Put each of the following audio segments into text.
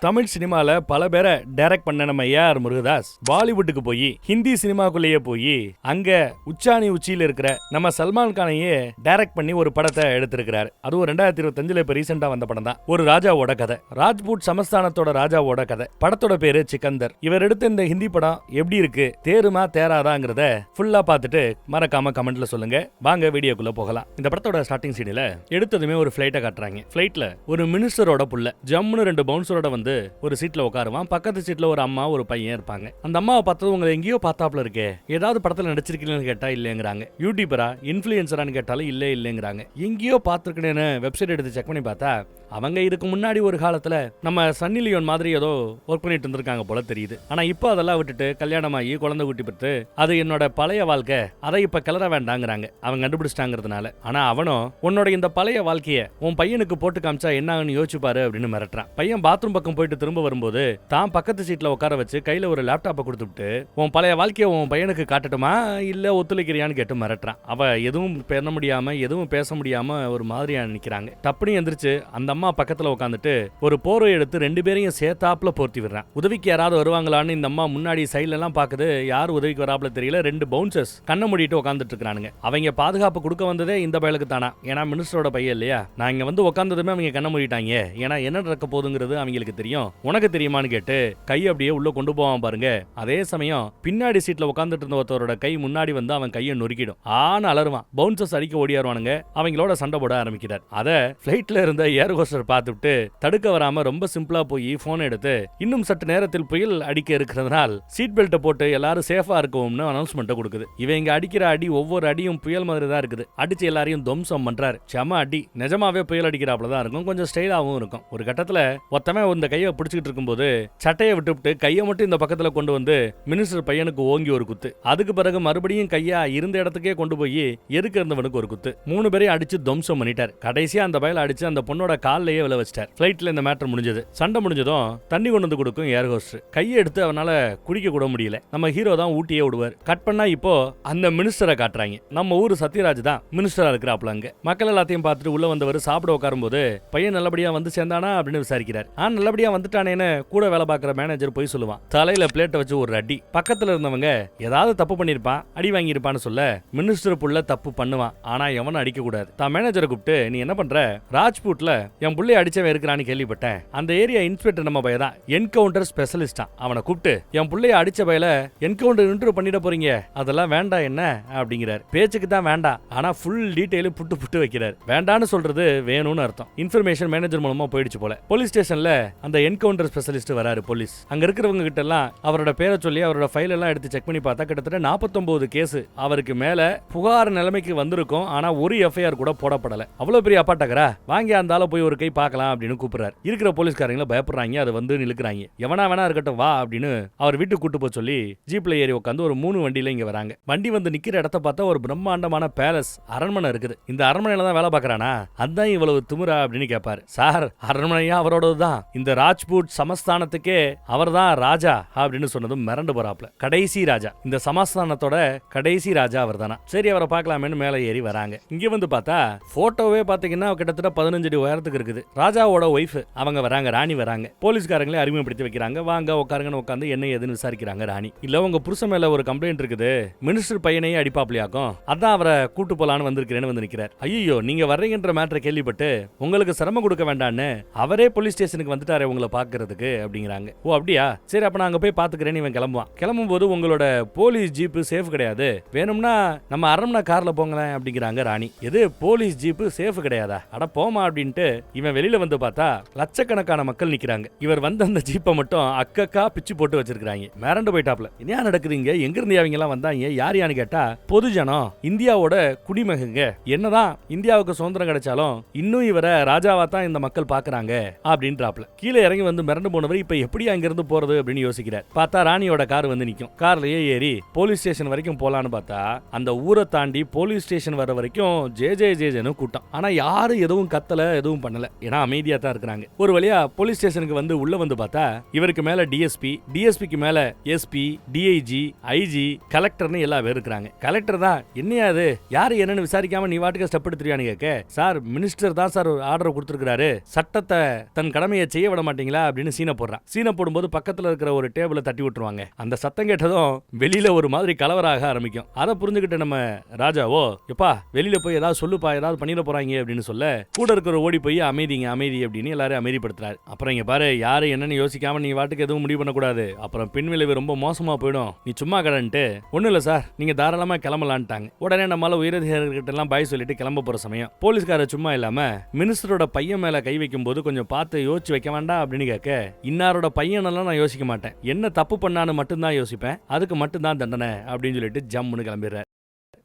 தமிழ் சினிமால பல பேரை டைரக்ட் பண்ண நம்ம ஏஆர் முருகதாஸ் பாலிவுட்டுக்கு போய் ஹிந்தி சினிமாக்குள்ளேயே போய் அங்க உச்சாணி உச்சியில இருக்கிற நம்ம சல்மான் கானையே டைரக்ட் பண்ணி ஒரு படத்தை எடுத்திருக்கிறார். அதுவும் 2025 இப்ப ரீசெண்டா வந்த படம் தான். ஒரு ராஜாவோட கதை, ராஜ்பூட் சமஸ்தானத்தோட ராஜாவோட கதை. படத்தோட பேரு சிக்கந்தர். இவர் எடுத்த இந்த ஹிந்தி படம் எப்படி இருக்கு, தேருமா தேராதாங்கிறத ஃபுல்லா பார்த்துட்டு மறக்காம கமெண்ட்ல சொல்லுங்க. வாங்க வீடியோக்குள்ள போகலாம். இந்த படத்தோட ஸ்டார்டிங் சீன்ல எடுத்ததுமே ஒரு ஃபிளைட்டை காட்டுறாங்க. ஃபிளைட்ல ஒரு மினிஸ்டரோட புள்ள ஜம்முன்னு 2 பவுன்சரோட வந்து ஒரு சீட்ல உட்காருவான். பக்கத்து சீட்ல ஒரு அம்மா ஒரு பையன் இருப்பாங்க. அந்த அம்மாவை பார்த்தது உங்களை எங்கேயோ பார்த்தாப்ல இருக்கே, ஏதாவது படத்துல நடிச்சிருக்கீங்கன்னு கேட்டா இல்லங்கிறாங்க. யூடியூபரா இன்ஃபுளுசரான்னு கேட்டாலும் இல்லங்கிறாங்க. எங்கேயோ பார்த்திருக்கேன்னு வெப்சைட் எடுத்து செக் பண்ணி பார்த்தா அவங்க இதுக்கு முன்னாடி ஒரு காலத்துல நம்ம சன்னி லியோன் மாதிரி ஏதோ ஒர்க் பண்ணிட்டு இருந்திருக்காங்க போல தெரியுது. ஆனா இப்போ அதெல்லாம் விட்டுட்டு கல்யாணமாகி குழந்தை குட்டி பெற்று அது என்னோட பழைய வாழ்க்கை, அதை இப்ப கிளற வேண்டாங்கிறாங்க அவங்க கண்டுபிடிச்சிட்டாங்கிறதுனால. ஆனா அவனும் உன்னோட இந்த பழைய வாழ்க்கைய உன் பையனுக்கு போட்டு காமிச்சா என்ன ஆகுன்னு யோசிச்சுப்பாரு அப்படின்னு மிரட்டுறான். பையன் பாத்ரூம் பக்கம் போயிட்டு திரும்ப வரும்போது தான் பக்கத்து சீட்ல உட்கார வச்சு கையில ஒரு லேப்டாப்பை கொடுத்துட்டு உன் பழைய வாழ்க்கைய உன் பையனுக்கு காட்டட்டுமா இல்ல ஒத்துழைக்கிறியான்னு கேட்டு மிரட்டுறான். அவ எதுவும் பண்ண முடியாம எதுவும் பேச முடியாம ஒரு மாதிரியா நிக்கிறாங்க. டப்புனு எந்திரிச்சு அந்த அம்மா பக்கத்துல உட்காந்துட்டு ஒரு போர்வை எடுத்து 2 பேரையும் சேர்த்தாப்புல போர்த்தி விடுறான். உதவிக்கு யாராவது வருவாங்களான்னு இந்த அம்மா முன்னாடி சைட்ல எல்லாம் பாக்குது. யார் உதவிக்கு வராப்ல தெரியல. 2 பவுன்சர்ஸ் கண்ணை மூடிட்டு உட்காந்துட்டு இருக்கானுங்க. அவங்க பாதுகாப்பு கொடுக்க வந்ததே இந்த பயலுக்கு தானா, ஏன்னா மினிஸ்டரோட பையன் இல்லையா. நான் இங்க வந்து உட்காந்ததுமே அவங்க கண்ணை மூடிட்டாங்க, ஏன்னா என்ன நடக்க போகுதுங்கிறது அவங்களுக்கு தெரியும். உனக்கு தெரியுமான்னு கேட்டு கை அப்படியே உள்ள கொண்டு போவான் பாருங்க. அதே சமயம் பின்னாடி சீட்ல உட்காந்துட்டு இருந்த ஒருத்தரோட கை முன்னாடி வந்து அவன் கையை நொறுக்கிடும். ஆன அலறுவான். பவுன்சர்ஸ் அடிக்க ஓடியாருவானுங்க. அவங்களோட சண்டை போட ஆரம்பிக்கிறார். அத பிளைட்ல இருந்த ஏர் ஹோஸ்டர் பார்த்துட்டு தடுக்க வராம ரொம்ப சிம்பிளா போய் போன் எடுத்து இன்னும் சற்று நேரத்தில் புயல் அடிக்க இருக்கிறதுனால் சீட் பெல்ட்டை போட்டு எல்லாரும் சேஃபா இருக்கும்னு அனௌன்ஸ்மெண்ட் கொடுக்குது. இவங்க அடிக்கிற அடி ஒவ்வொரு அடியும் புயல் மாதிரி தான் இருக்குது. அடிச்சு எல்லாரையும் துவம்சம் பண்றாரு. செம அடி, நிஜமாவே புயல் அடிக்கிறாப்ல தான் இருக்கும். கொஞ்சம் ஸ்டைலாவும் இருக்கும். ஒரு கட்டத்துல ஒத்தமே இந்த கையை பிடிச்சிட்டு இருக்கும்போது சட்டையை விட்டுவிட்டு கையை மட்டும் இந்த பக்கத்துல கொண்டு வந்து மினிஸ்டர் பையனுக்கு ஓங்கி ஒரு குத்து. அதுக்கு பிறகு மறுபடியும் கையா இருந்த இடத்துக்கே கொண்டு போய் எதுக்கு இருந்தவனுக்கு ஒரு குத்து. 3 பேரையும் அடிச்சு துவம்சம் பண்ணிட்டார். கடைசியா அந்த பயல அடிச்சு அந்த பொண்ணோட காலையே விழ வச்சிட்டார். ஃபிளைட்ல இந்த மேட்டர் முடிஞ்சது. சண்டை முடிஞ்சதும் தண்ணி கொண்டு வந்து கொடுக்கும் ஏர் ஹோஸ்டர். கையை எடுத்து அவனால குடிக்க கூட முடியல. நம்ம ஹீரோ தான் ஊட்டியே விடுவார். கட் பண்ணா இப்போ அந்த மினிஸ்டரை காட்டுறாங்க. நம்ம ஊரு சத்யராஜ் தான் மினிஸ்டரா இருக்கிறாப்ல. அங்க மக்கள் எல்லாத்தையும் பார்த்துட்டு உள்ள வந்தவர் சாப்பிட உட்காரும் போது பையன் நல்லபடியா வந்து சேர்ந்தானா அப்படின்னு விசாரிக்கிறார். நல்லபடியா வந்துட்டானேன்னு கூட வேலை பார்க்கிற மேனேஜர் போய் சொல்லுவான். தலையில பிளேட்டை வச்சு ஒரு அடி. பக்கத்துல இருந்தவங்க ஏதாவது தப்பு பண்ணிருப்பான், அடி வாங்கியிருப்பான்னு சொல்ல மினிஸ்டர் புள்ள தப்பு பண்ணுவான், ஆனா எவனும் அடிக்க கூடாது. தான் மேனேஜரை கூப்பிட்டு நீ என்ன பண்ற, ராஜ்பூட்ல என் புள்ளைய அடிச்சவன் இருக்கிறான்னு கேள்விப்பட்டேன். அந்த ஏரியா இன்ஸ்பெக்டர் நம்ம பையன் தான், என்கவுண்டர் ஸ்பெஷலிஸ்டா. அவனை கூப்பிட்டு என் புள்ளைய அடிச்ச பையல என்கவுண்டர் இன்டர்வியூ பண்ணிட போறீங்க, அதெல்லாம் வேண்டாம் என்ன அப்படிங்கிறார். பேச்சுக்கு தான் வேண்டாம், ஆனா ஃபுல் டீடைல் புட்டு வைக்கிறார். வேண்டான்னு சொல்றது வேணும்னு அர்த்தம். இன்ஃபர்மேஷன் மேனேஜர் மூலமா போயிடுச்சு போல. போலீஸ் ஸ்டேஷன்ல அந்த என்கவுண்டர் ஸ்பெஷலிஸ்ட் வராரு. போலீஸ் அங்க இருக்கிறவங்க கிட்ட எல்லாம் அவரோட பேரை சொல்லி அவரோட ஃபைல் எல்லாம் எடுத்து செக் பண்ணி பார்த்தா கிட்டத்தட்ட 49 கேஸ் அவருக்கு மேல புகார் நிலைமைக்கு வந்திருக்கும். ஆனா ஒரு எஃப்ஐஆர் கூட போடப்படல. அவ்வளவு பெரிய அப்பாட்டக்கரா வாங்கி அந்த ஆள போய் ஒரு கை பார்க்கலாம் அப்படின்னு கூப்பிடுறாரு. இருக்கிற போலீஸ்காரங்கள பயப்படுறாங்க. அதை வந்து நிலுக்குறாங்க. எவனா வேணா இருக்கட்டும் வா அப்படின்னு அவர் வீட்டுக்கு கூட்டு போய் சொல்லி ஜீப்ல ஏறி உட்காந்து ஒரு 3 வண்டியில இங்க வராங்க. வண்டி வந்து நிக்கிற இடத்த பார்த்தா ஒரு பிரம்மாண்டமான பேலஸ் அரண்மனை இருக்குது. இந்த அரண்மனையில தான் வேலை பார்க்கறானா, அதான் இவ்வளவு திமிரா அப்படின்னு கேட்பாரு. சார் அரண்மனையா அவரோடதுதான், இந்த ராஜ்பூட் சமஸ்தானத்துக்கே அவர் தான் ராஜா அப்படின்னு சொன்னதும் மிரண்டு போறாப்ல. கடைசி ராஜா, இந்த சமஸ்தானத்தோட கடைசி ராஜா அவர் தானா. சரி அவரை பார்க்கலாமேன்னு மேல ஏறி வராங்க. இங்க வந்து பார்த்தா போட்டோவே பாத்தீங்கன்னா கிட்டத்தட்ட 15 அடி உயரத்துக்கு இருக்குது. ராஜாவோட ஒய்ஃப் அவங்க வராங்க, ராணி வராங்க. போலீஸ்காரங்களே அறிமுகப்படுத்தி வைக்கிறாங்க. வாங்க உட்காருங்கன்னு உட்காந்து என்ன ஏதுன்னு விசாரிக்கிறாங்க. ராணி இல்ல உங்க புருஷன் மேல ஒரு கம்ப்ளைண்ட் இருக்குது, மினிஸ்டர் பையனையே அடிப்பாப்லியாக்கும், அதான் அவரை கூட்டு போலான்னு வந்திருக்கிறேன்னு வந்து நிக்கிறார். ஐயோ நீங்க வர்றீங்கன்ற மேட்டரை கேள்விப்பட்டு உங்களுக்கு சிரமம் கொடுக்க வேண்டான்னு அவரே போலீஸ் ஸ்டேஷனுக்கு வந்துட்டாரே உங்களை பாக்குறதுக்கு அப்படிங்கிறாங்க. ஓ அப்படியா, சரி அப்ப நான் அங்க போய் பாத்துக்கிறேன்னு இவன் கிளம்புவான். கிளம்பும் போது உங்களோட போலீஸ் ஜீப்பு சேஃப் கிடையாது, வேணும்னா நம்ம அரண்மனை கார்ல போங்களேன் அப்படிங்கிறாங்க ராணி. எது போலீஸ் ஜீப்பு சேஃப் கிடையாதா, அட போமா அப்படின்ட்டு இவன் வெளியில வந்து பார்த்தா லட்சக்கணக்கான மக்கள் நிக்கிறாங்க. இவர் வந்து அந்த ஜீப்பை மட்டும் அக்கக்கா பிச்சு போட்டு வச்சிருக்காங்க. மிரண்டு போயிட்டாப்ல. என்ன நடக்குதுங்க, எங்க இருந்து அவங்க எல்லாம் வந்தாங்க, யார் யான்னு கேட்டா பொதுஜனம், இந்தியாவோட குடிமகங்க. என்னதான் இந்தியாவுக்கு சுதந்திரம் கிடைச்சாலும் இன்னும் இவரை ராஜாவா தான் இந்த மக்கள் பாக்குறாங்க அப்படின்றாப்ல. கீழே இறங்கி வந்து மிரண்டு போனவர் இப்ப எப்படி அங்க இருந்து போறது அப்படின்னு யோசிக்கிறார். பார்த்தா ராணியோட கார் வந்து நிக்கும். கார்லயே ஏறி போலீஸ் ஸ்டேஷன் வரைக்கும் போலான்னு பார்த்தா அந்த ஊரை தாண்டி போலீஸ் ஸ்டேஷன் வர வரைக்கும் ஜேஜேன்னு கூட்டம். ஆனா யாரும் எதுவும் கத்தல, எதுவும் பண்ணல, ஏன்னா அமைதியா தான் இருக்கிறாங்க. ஒரு வழியா போலீஸ் ஸ்டேஷனுக்கு வந்து உள்ள வந்து பார்த்தா இவருக்கு மேல டிஎஸ்பி, டிஎஸ்பிக்கு மேல எஸ்பி, டிஐஜி, ஐஜி, கலெக்டர்னு எல்லா பேர் இருக்கிறாங்க. கலெக்டர் தான் என்னையா அது யாரு என்னன்னு விசாரிக்காம நீ வாட்டுக்கு ஸ்டெப் எடுத்துறியான்னு கேட்க, சார் மினிஸ்டர் தான் சார் ஆர்டர் கொடுத்திருக்காரு, சட்டத்தை தன் கடமையை செய்ய விட மாட்டீங்களா அப்படின்னு சீனை போடுறான். சீனை போடும்போது பக்கத்துல இருக்கிற ஒரு டேபிளை தட்டி விட்டுருவாங்க. அந்த சத்தம் கேட்டதும் வெளியில ஒரு மாதிரி கலவராக ஆரம்பிக்கும். அதை புரிஞ்சுக்கிட்ட நம்ம ராஜாவோ, எப்பா வெளியில போய் ஏதாவது சொல்லுப்பா, ஏதாவது பண்ணிட போறாங்க அப்படின்னு சொல்ல, கூட இருக்கிற ஓடி போய் அமைதிங்க அமைதி அப்படின்னு எல்லாரும் அமைதிப்படுத்துறாரு. அப்புறம் இங்க பாரு, யாரு என்னன்னு யோசிக்காம நீ வாட்டுக்கு எதுவும் முடிவு பண்ணக்கூடாது, அப்புறம் பின் விளைவு ரொம்ப மோசமா போயிடும், நீ சும்மா கடன்ட்டு. ஒன்னும் இல்ல சார், நீங்க தாராளமா கிளம்பலான்ட்டாங்க. உடனே நம்மளால உயரதிகாரிகிட்ட எல்லாம் பாய் சொல்லிட்டு கிளம்ப போற சமயம் போலீஸ்கார சும்மா இல்லாம மினிஸ்டரோட பையன் மேல கை வைக்கும் போது கொஞ்சம் பார்த்து யோசிச்சு வைக்க வேண்டாம் அப்படின்னு கேட்க, இன்னாரோட பையனெல்லாம் நான் யோசிக்க மாட்டேன், என்ன தப்பு பண்ணான்னு மட்டும்தான் யோசிப்பேன், அதுக்கு மட்டும்தான் தண்டனை அப்படின்னு சொல்லிட்டு ஜம்முன்னு கிளம்பிடுறாரு.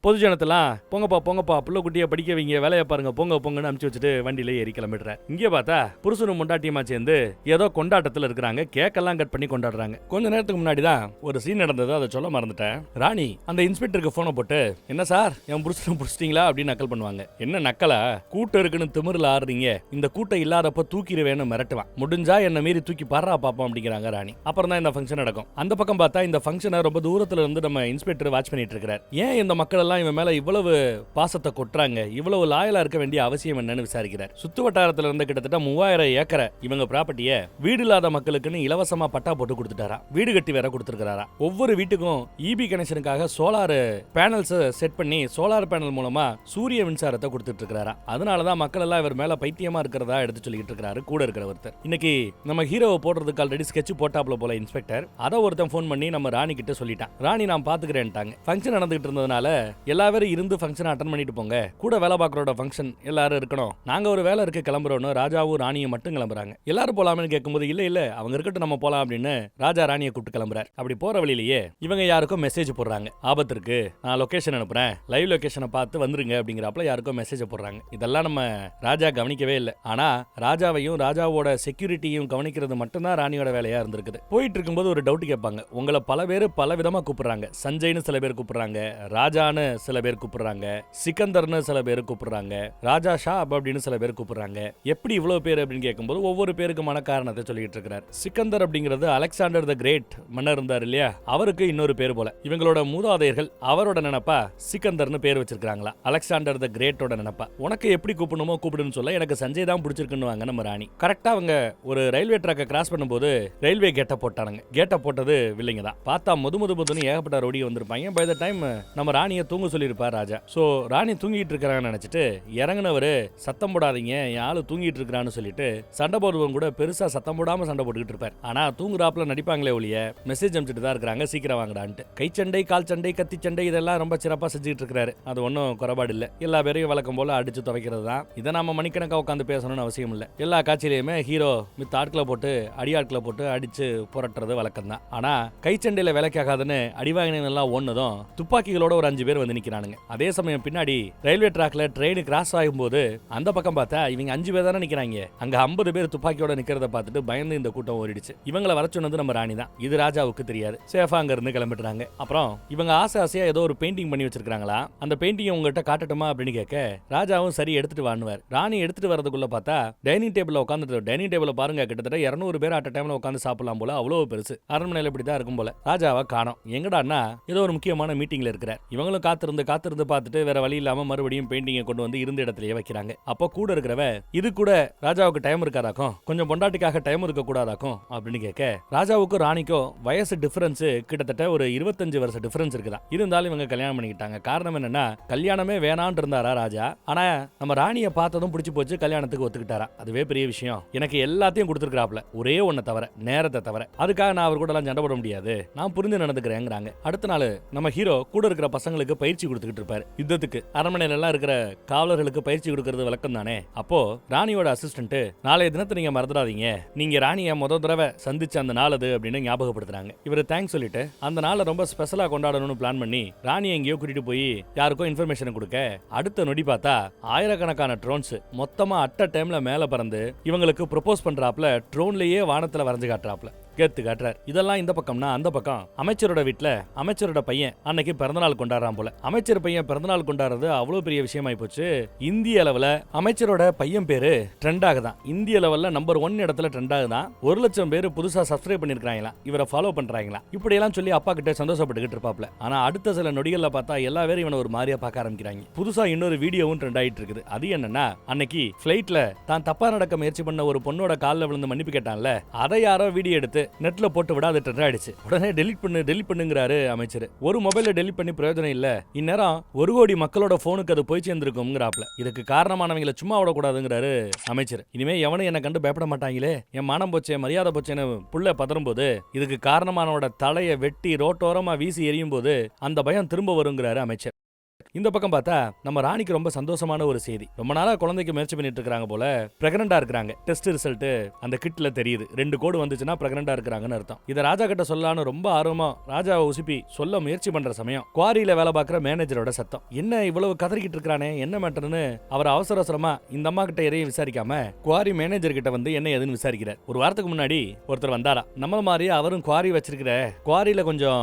பொதுஜனத்தெல்லாம் போங்கப்பா புள்ள குட்டியை படிக்க வைங்க, வேலையை பாருங்க, போங்கன்னு அனுப்பிச்சு வச்சுட்டு வண்டியில ஏறி கிளம்பிடுறாரு. இங்கே பார்த்தா புருஷனும் முண்டாட்டியமா சேர்ந்து ஏதோ கொண்டாட்டத்தில் இருக்கிறாங்க. கேக்கெல்லாம் கட் பண்ணி கொண்டாடுறாங்க. கொஞ்ச நேரத்துக்கு முன்னாடி தான் ஒரு சீன் நடந்தது, அதை சொல்ல மறந்துட்டேன். ராணி அந்த இன்ஸ்பெக்டருக்கு போனை போட்டு, என்ன சார் என் புருஷனை புடிச்சிட்டீங்களா அப்படின்னு நக்கல் பண்ணுவாங்க. என்ன நக்கலா, கூட்டம் இருக்குன்னு திமிரில் ஆடுறீங்க, இந்த கூட்டம் இல்லாதப்ப தூக்கிடுவேன்னு மிரட்டுவான், முடிஞ்சா என்ன மீறி தூக்கி பாடுறா பாப்போம் அப்படிங்கிறாங்க ராணி. அப்புறம் தான் இந்த ஃபங்க்ஷன் நடக்கும். அந்த பக்கம் பார்த்தா இந்த ஃபங்க்ஷனை ரொம்ப தூரத்துல இருந்து நம்ம இன்ஸ்பெக்டர் வாட்ச் பண்ணிட்டு இருக்கிறார். ஏன் இந்த மக்கள் எல்லாம் இவன் மேல இவ்வளவு பாசத்தை கொட்டுறாங்க, இவ்வளவு லாயலா இருக்க வேண்டிய அவசியம் என்னன்னு விசாரிக்கிறார். சுத்து வட்டாரத்துல இருந்து கிட்டத்தட்ட 3000 ஏக்கரை இவங்க ப்ராப்பர்ட்டியை வீடு இல்லாத மக்களுக்குன்னு இலவசமா பட்டா போட்டு கொடுத்துட்டாரா, வீடு கட்டி வேற கொடுத்துருக்காரா. ஒவ்வொரு வீட்டுக்கும் இபி கனெக்ஷனுக்காக சோலார் பேனல்ஸ் செட் பண்ணி சோலார் பேனல் மூலமா சூரிய மின்சாரத்தை கொடுத்துட்டு இருக்கிறாரா. அதனாலதான் மக்கள் எல்லாம் இவர் மேல பைத்தியமா இருக்கிறதா எடுத்து சொல்லிட்டு இருக்காரு கூட இருக்கிற ஒருத்தர். இன்னைக்கு நம்ம ஹீரோவை போடுறதுக்கு ஆல்ரெடி ஸ்கெட்ச் போட்டாப்ல போல இன்ஸ்பெக்டர். அதை ஒருத்தன் போன் பண்ணி நம்ம ராணி கிட்ட சொல்லிட்டான். ராணி நான் பாத்துக்கிறேன்ட்டாங்க. ஃபங்க்ஷன் நடந்துகிட்டு இருந்ததுனால எல்லாரும் இருந்து ஃபங்க்ஷன் அட்டெண்ட் பண்ணிட்டு போங்க, கூட வேலை பார்க்கறோட ஃபங்க்ஷன் எல்லாரும் இருக்கணும், நாங்க ஒரு வேலை இருக்கு கிளம்புறோம்னு ராஜாவும் ராணியும் மட்டும் கிளம்புறாங்க. எல்லாரும் போலாம்னு கேட்கும்போது இல்ல அவங்க இருக்கட்டும் நம்ம போலாம் அப்படின்னு ராஜா ராணியை கூப்பிட்டு கிளம்புறாரு. அப்படி போற வழியிலேயே இவங்க யாருக்கும் மெசேஜ் போடுறாங்க, ஆபத்து இருக்கு, நான் லொகேஷன் அனுப்புறேன், லைவ் லொகேஷனை பார்த்து வந்துருங்க அப்படிங்கிறப்பல யாருக்கும் மெசேஜ் போடுறாங்க. இதெல்லாம் நம்ம ராஜா கவனிக்கவே இல்லை. ஆனா ராஜாவையும் ராஜாவோட செக்யூரிட்டியும் கவனிக்கிறது மட்டும்தான் ராணியோட வேலையா இருந்திருக்குது. போயிட்டு இருக்கும்போது ஒரு டவுட் கேட்பாங்க. உங்களை பல பேர் பல விதமா கூப்பிடுறாங்க, சஞ்சய்னு சில பேர் கூப்பிடுறாங்க, ராஜான்னு சில பேர் கூப்பிடுறாங்க, சிக்கந்தர்னு சில பேர் கூப்பிடுறாங்க, ராஜா ஷா அப்படின்னு சில பேர் கூப்பிடுறாங்க. எப்படி இவ்வளவு பேர் அப்படின்னு கேட்கும்போது ஒவ்வொரு பேருக்குமான காரணத்தை சொல்லிட்டு இருக்கிறார். சிக்கந்தர் அப்படிங்கிறது அலெக்சாண்டர் த கிரேட் மன்னர் இருந்தார் இல்லையா, அவருக்கு இன்னொரு பேர் போல. இவங்களோட மூதாதையர்கள் அவரோட நினைப்பா சிக்கந்தர்னு பேர் வச்சிருக்காங்களா, அலெக்சாண்டர் த கிரேட்டோட நினைப்பா. உனக்கு எப்படி கூப்பிடணுமோ கூப்பிடுன்னு சொல்ல எனக்கு சஞ்சய் தான் பிடிச்சிருக்குன்னு வாங்க நம்ம ராணி. கரெக்டா அவங்க ஒரு ரயில்வே ட்ராக்கை கிராஸ் பண்ணும்போது ரயில்வே கேட்டை போட்டானுங்க. கேட்டை போட்டது வில்லைங்க தான். பார்த்தா முதுமுதுன்னு ஏகப்பட்ட ரோடி வந்திருப்பாங்க. பை த டைம் நம்ம ராணியை தூங்க சொல்லியிருப்பார் ராஜா. சோ ராணி தூங்கிட்டு இருக்கிறான்னு நினைச்சிட்டு இறங்குனவரு சத்தம் போடாதீங்க, என் ஆளு தூங்கிட்டு இருக்கிறான்னு சொல்லிட்டு சண்டை போடுவங்க கூட பெருசா சத்தம் போடாம சண்டை போட்டுக்கிட்டு இருப்பார். ஆனா தூங்குறாப்புல நடிப்பாங்களே ஒழிய மெசேஜ் அனுப்பிச்சிட்டு தான் இருக்கிறாங்க, சீக்கிரம் வாங்கடான்ட்டு. கை சண்டை, கால் சண்டை, கத்தி சண்டை இதெல்லாம் ரொம்ப சிறப்பா செஞ்சுட்டு இருக்கிறாரு. அது ஒன்றும் குறைபாடு இல்லை. எல்லா பேரையும் வழக்கம் போல அடிச்சு துவைக்கிறது தான். இதை நாம மணிக்கணக்கா உட்காந்து பேசணும்னு அவசியம் இல்லை. எல்லா காட்சியிலையுமே ஹீரோ மித்த ஆட்களை போட்டு அடியாட்களை போட்டு அடிச்சு புரட்டுறது வழக்கம் தான். ஆனா கை சண்டையில வேலைக்காகாதுன்னு அடிவாங்கின எல்லாம் ஒன்னதும் துப்பாக்கிகளோட ஒரு 5 பேர் வந்து நிக்கிறானுங்க. அதே சமயம் பின்னாடி ரயில்வே ட்ராக்ல ட்ரெயின் கிராஸ் ஆகும்போது அந்த பக்கம் பார்த்தா இவங்க 5 பேர் தானே நிக்கிறாங்க. அங்க 50 பேர் துப்பாக்கியோட நிக்கிறத பார்த்துட்டு பயந்து இந்த கூட்டம் ஓடிடுச்சு. இவங்களை வர சொன்னது நம்ம ராணி தான். இது ராஜாவுக்கு தெரியாது. சேஃபா அங்க இருந்து கிளம்பிடுறாங்க. அப்புறம் இவங்க ஆசையா ஏதோ ஒரு பெயிண்டிங் பண்ணி வச்சிருக்காங்களா, அந்த பெயிண்டிங் உங்ககிட்ட காட்டட்டுமா அப்படின்னு கேட்க ராஜாவும் சரி எடுத்துட்டு வாங்குவார். ராணி எடுத்துட்டு வரதுக்குள்ள பார்த்தா டைனிங் டேபிள்ல உட்காந்துட்டு, டைனிங் டேபிள்ல பாருங்க கிட்டத்தட்ட 200 பேர் அட் டைம்ல உட்காந்து சாப்பிடலாம் போல, அவ்வளவு பெருசு. அரண்மனையில இப்படிதான் இருக்கும் போல. ராஜாவை காணோம். எங்கடான்னா ஏதோ ஒரு முக்கியமான மீட்டிங்ல இருக்கிறார். இவங்களும் காத்திருந்து பார்த்துட்டு வேற வழி இல்லாம மறுபடியும் பெயிண்டிங்கை கொண்டு வந்து இருந்த இடத்துலயே வைக்கிறாங்க. அப்போ கூட இருக்கிறவ இது கூட ராஜாவுக்கு டைம் இருக்காதாக்கும், கொஞ்சம் பொண்டாட்டிக்காக டைம் இருக்க கூடாதாக்கும் அப்படின்னு கேட்க ராஜாவுக்கும் ராணிக்கும் வயசு டிஃபரன்ஸ் கிட்டத்தட்ட ஒரு 25 வருஷம் டிஃபரன்ஸ் இருக்குதா. இருந்தாலும் இவங்க கல்யாணம் பண்ணிக்கிட்டாங்க. காரணம் என்னன்னா கல்யாணமே வேணான்னு இருந்தாரா ராஜா. ஆனா நம்ம ராணியை பார்த்ததும் பிடிச்சு போச்சு, கல்யாணத்துக்கு ஒத்துக்கிட்டாரா. அதுவே பெரிய விஷயம். எனக்கு எல்லாத்தையும் கொடுத்துருக்காப்ல, ஒரே ஒன்ன தவிர, நேரத்தை தவிர. அதுக்காக நான் அவர் கூட எல்லாம் சண்டை போட முடியாது, நான் புரிஞ்சு நடந்துக்கிறேங்கிறாங்க. அடுத்த நாள் நம்ம ஹீரோ கூட இருக்கிற பசங்களுக்கு பயிற்சி கொடுத்துக்கிட்டு இருப்பாரு. யுத்தத்துக்கு அரண்மனையில எல்லாம் இருக்கிற காவலர்களுக்கு பயிற்சி கொடுக்கறது வழக்கம் தானே. அப்போ ராணியோட அசிஸ்டன்ட் நாளைய தினத்தை நீங்க மறந்துடாதீங்க, நீங்க ராணியை முதல் தடவை சந்திச்ச அந்த நாள் அது அப்படின்னு ஞாபகப்படுத்துறாங்க. இவரு தேங்க்ஸ் சொல்லிட்டு அந்த நாளை ரொம்ப ஸ்பெஷலா கொண்டாடணும்னு பிளான் பண்ணி ராணியை எங்கேயோ கூட்டிட்டு போய் யாருக்கோ இன்ஃபர்மேஷன் கொடுக்க அடுத்த நொடி பார்த்தா ஆயிரக்கணக்கான ட்ரோன்ஸ் மொத்தமா அட்ட டைம்ல மேல பறந்து இவங்களுக்கு ப்ரொபோஸ் பண்றாப்ல ட்ரோன்லயே வானத்துல வரைஞ்சு காட்டுறாப்ல. கேத்து காட்டுறாரு. இதெல்லாம் இந்த பக்கம்னா அந்த பக்கம் அமைச்சரோட வீட்டுல அமைச்சரோட பையன் அன்னைக்கு பிறந்தநாள் கொண்டாடுறான் போல. அமைச்சர் பையன் பிறந்தநாள் கொண்டாடுறது அவ்வளவு பெரிய விஷயமாயி போச்சு. இந்திய அளவுல அமைச்சரோட பையன் பேரு ட்ரெண்ட் ஆகுதான். இந்திய லெவல்ல நம்பர் 1 இடத்துல ட்ரெண்ட் ஆகுதான். 1 லட்சம் பேர் புதுசா சப்ஸ்கிரைப் பண்ணிருக்காங்களா, இவரை ஃபாலோ பண்றாங்களா, இப்படி எல்லாம் சொல்லி அப்பா கிட்ட சந்தோஷப்பட்டுக்கிட்டு இருப்பாப்ல. ஆனா அடுத்த சில நொடிகள்ல பார்த்தா எல்லா பேரும் இவனை ஒரு மாதிரியா பார்க்க ஆரம்பிக்கிறாங்க. புதுசா இன்னொரு வீடியோவும் ட்ரெண்ட் ஆயிட்டு இருக்குது. அது என்னன்னா, அன்னைக்கு ஃபிளைட்ல தான் தப்பா நடக்க முயற்சி பண்ண ஒரு பொண்ணோட கால்ல விழுந்து மன்னிப்பு கேட்டான்ல, அதை யாரோ வீடியோ எடுத்து நெட்ல போட்டு விட அது ட்ரெண்ட் ஆயிடுச்சு. உடனே டெலிட் பண்ணுங்கிறாரு அமைச்சர். ஒரு மொபைல டெலிட் பண்ணி பிரயோஜனம் இல்ல, இந்நேரம் 1 கோடி மக்களோட போனுக்கு அது போய் சேர்ந்திருக்கும்ங்கறாப்ல. இதுக்கு காரணமானவங்களை சும்மா விடக்கூடாதுங்கிறாரு அமைச்சர். இனிமே எவனும் என்ன கண்டு பயப்பட மாட்டாங்களே, என் மானம் போச்சே மரியாதை போச்சேன்னு புள்ள பதறும் போது, இதுக்கு காரணமானவனோட தலையை வெட்டி ரோட்டோரமா வீசி எறியும் போது அந்த பயம் திரும்ப வருங்கிறாரு அமைச்சர். இந்த பக்கம் பார்த்தா நம்ம ராணிக்கு ரொம்ப சந்தோஷமான ஒரு செய்தி. ரொம்ப நாளா குழந்தைக்கு முயற்சி பண்ணிட்டு இருக்காங்க போல, பிரெக்னண்டா இருக்காங்க. டெஸ்ட் ரிசல்ட் அந்த கிட்ல தெரியுது. 2 கோடு வந்துச்சுன்னா பிரெக்னண்டா இருக்காங்கன்னு அர்த்தம். இதை ராஜா கிட்ட சொல்லலான்னு ரொம்ப ஆர்வமா ராஜாவை உசுப்பி சொல்ல முயற்சி பண்ற சமயம் குவாரியில வேலை பார்க்குற மேனேஜரோட சத்தம். என்ன இவ்வளவு கதறிக்கிட்டு இருக்கானே, என்ன மேட்டர்னு அவர் அவசர அவசரமா இந்த அம்மா கிட்ட எதையும் விசாரிக்காம குவாரி மேனேஜர் கிட்ட வந்து என்ன எதுன்னு விசாரிக்கிறார். ஒரு வாரத்துக்கு முன்னாடி ஒருத்தர் வந்தாரா, நம்ம மாதிரி அவரும் குவாரி வச்சிருக்கிற குவாரியில கொஞ்சம்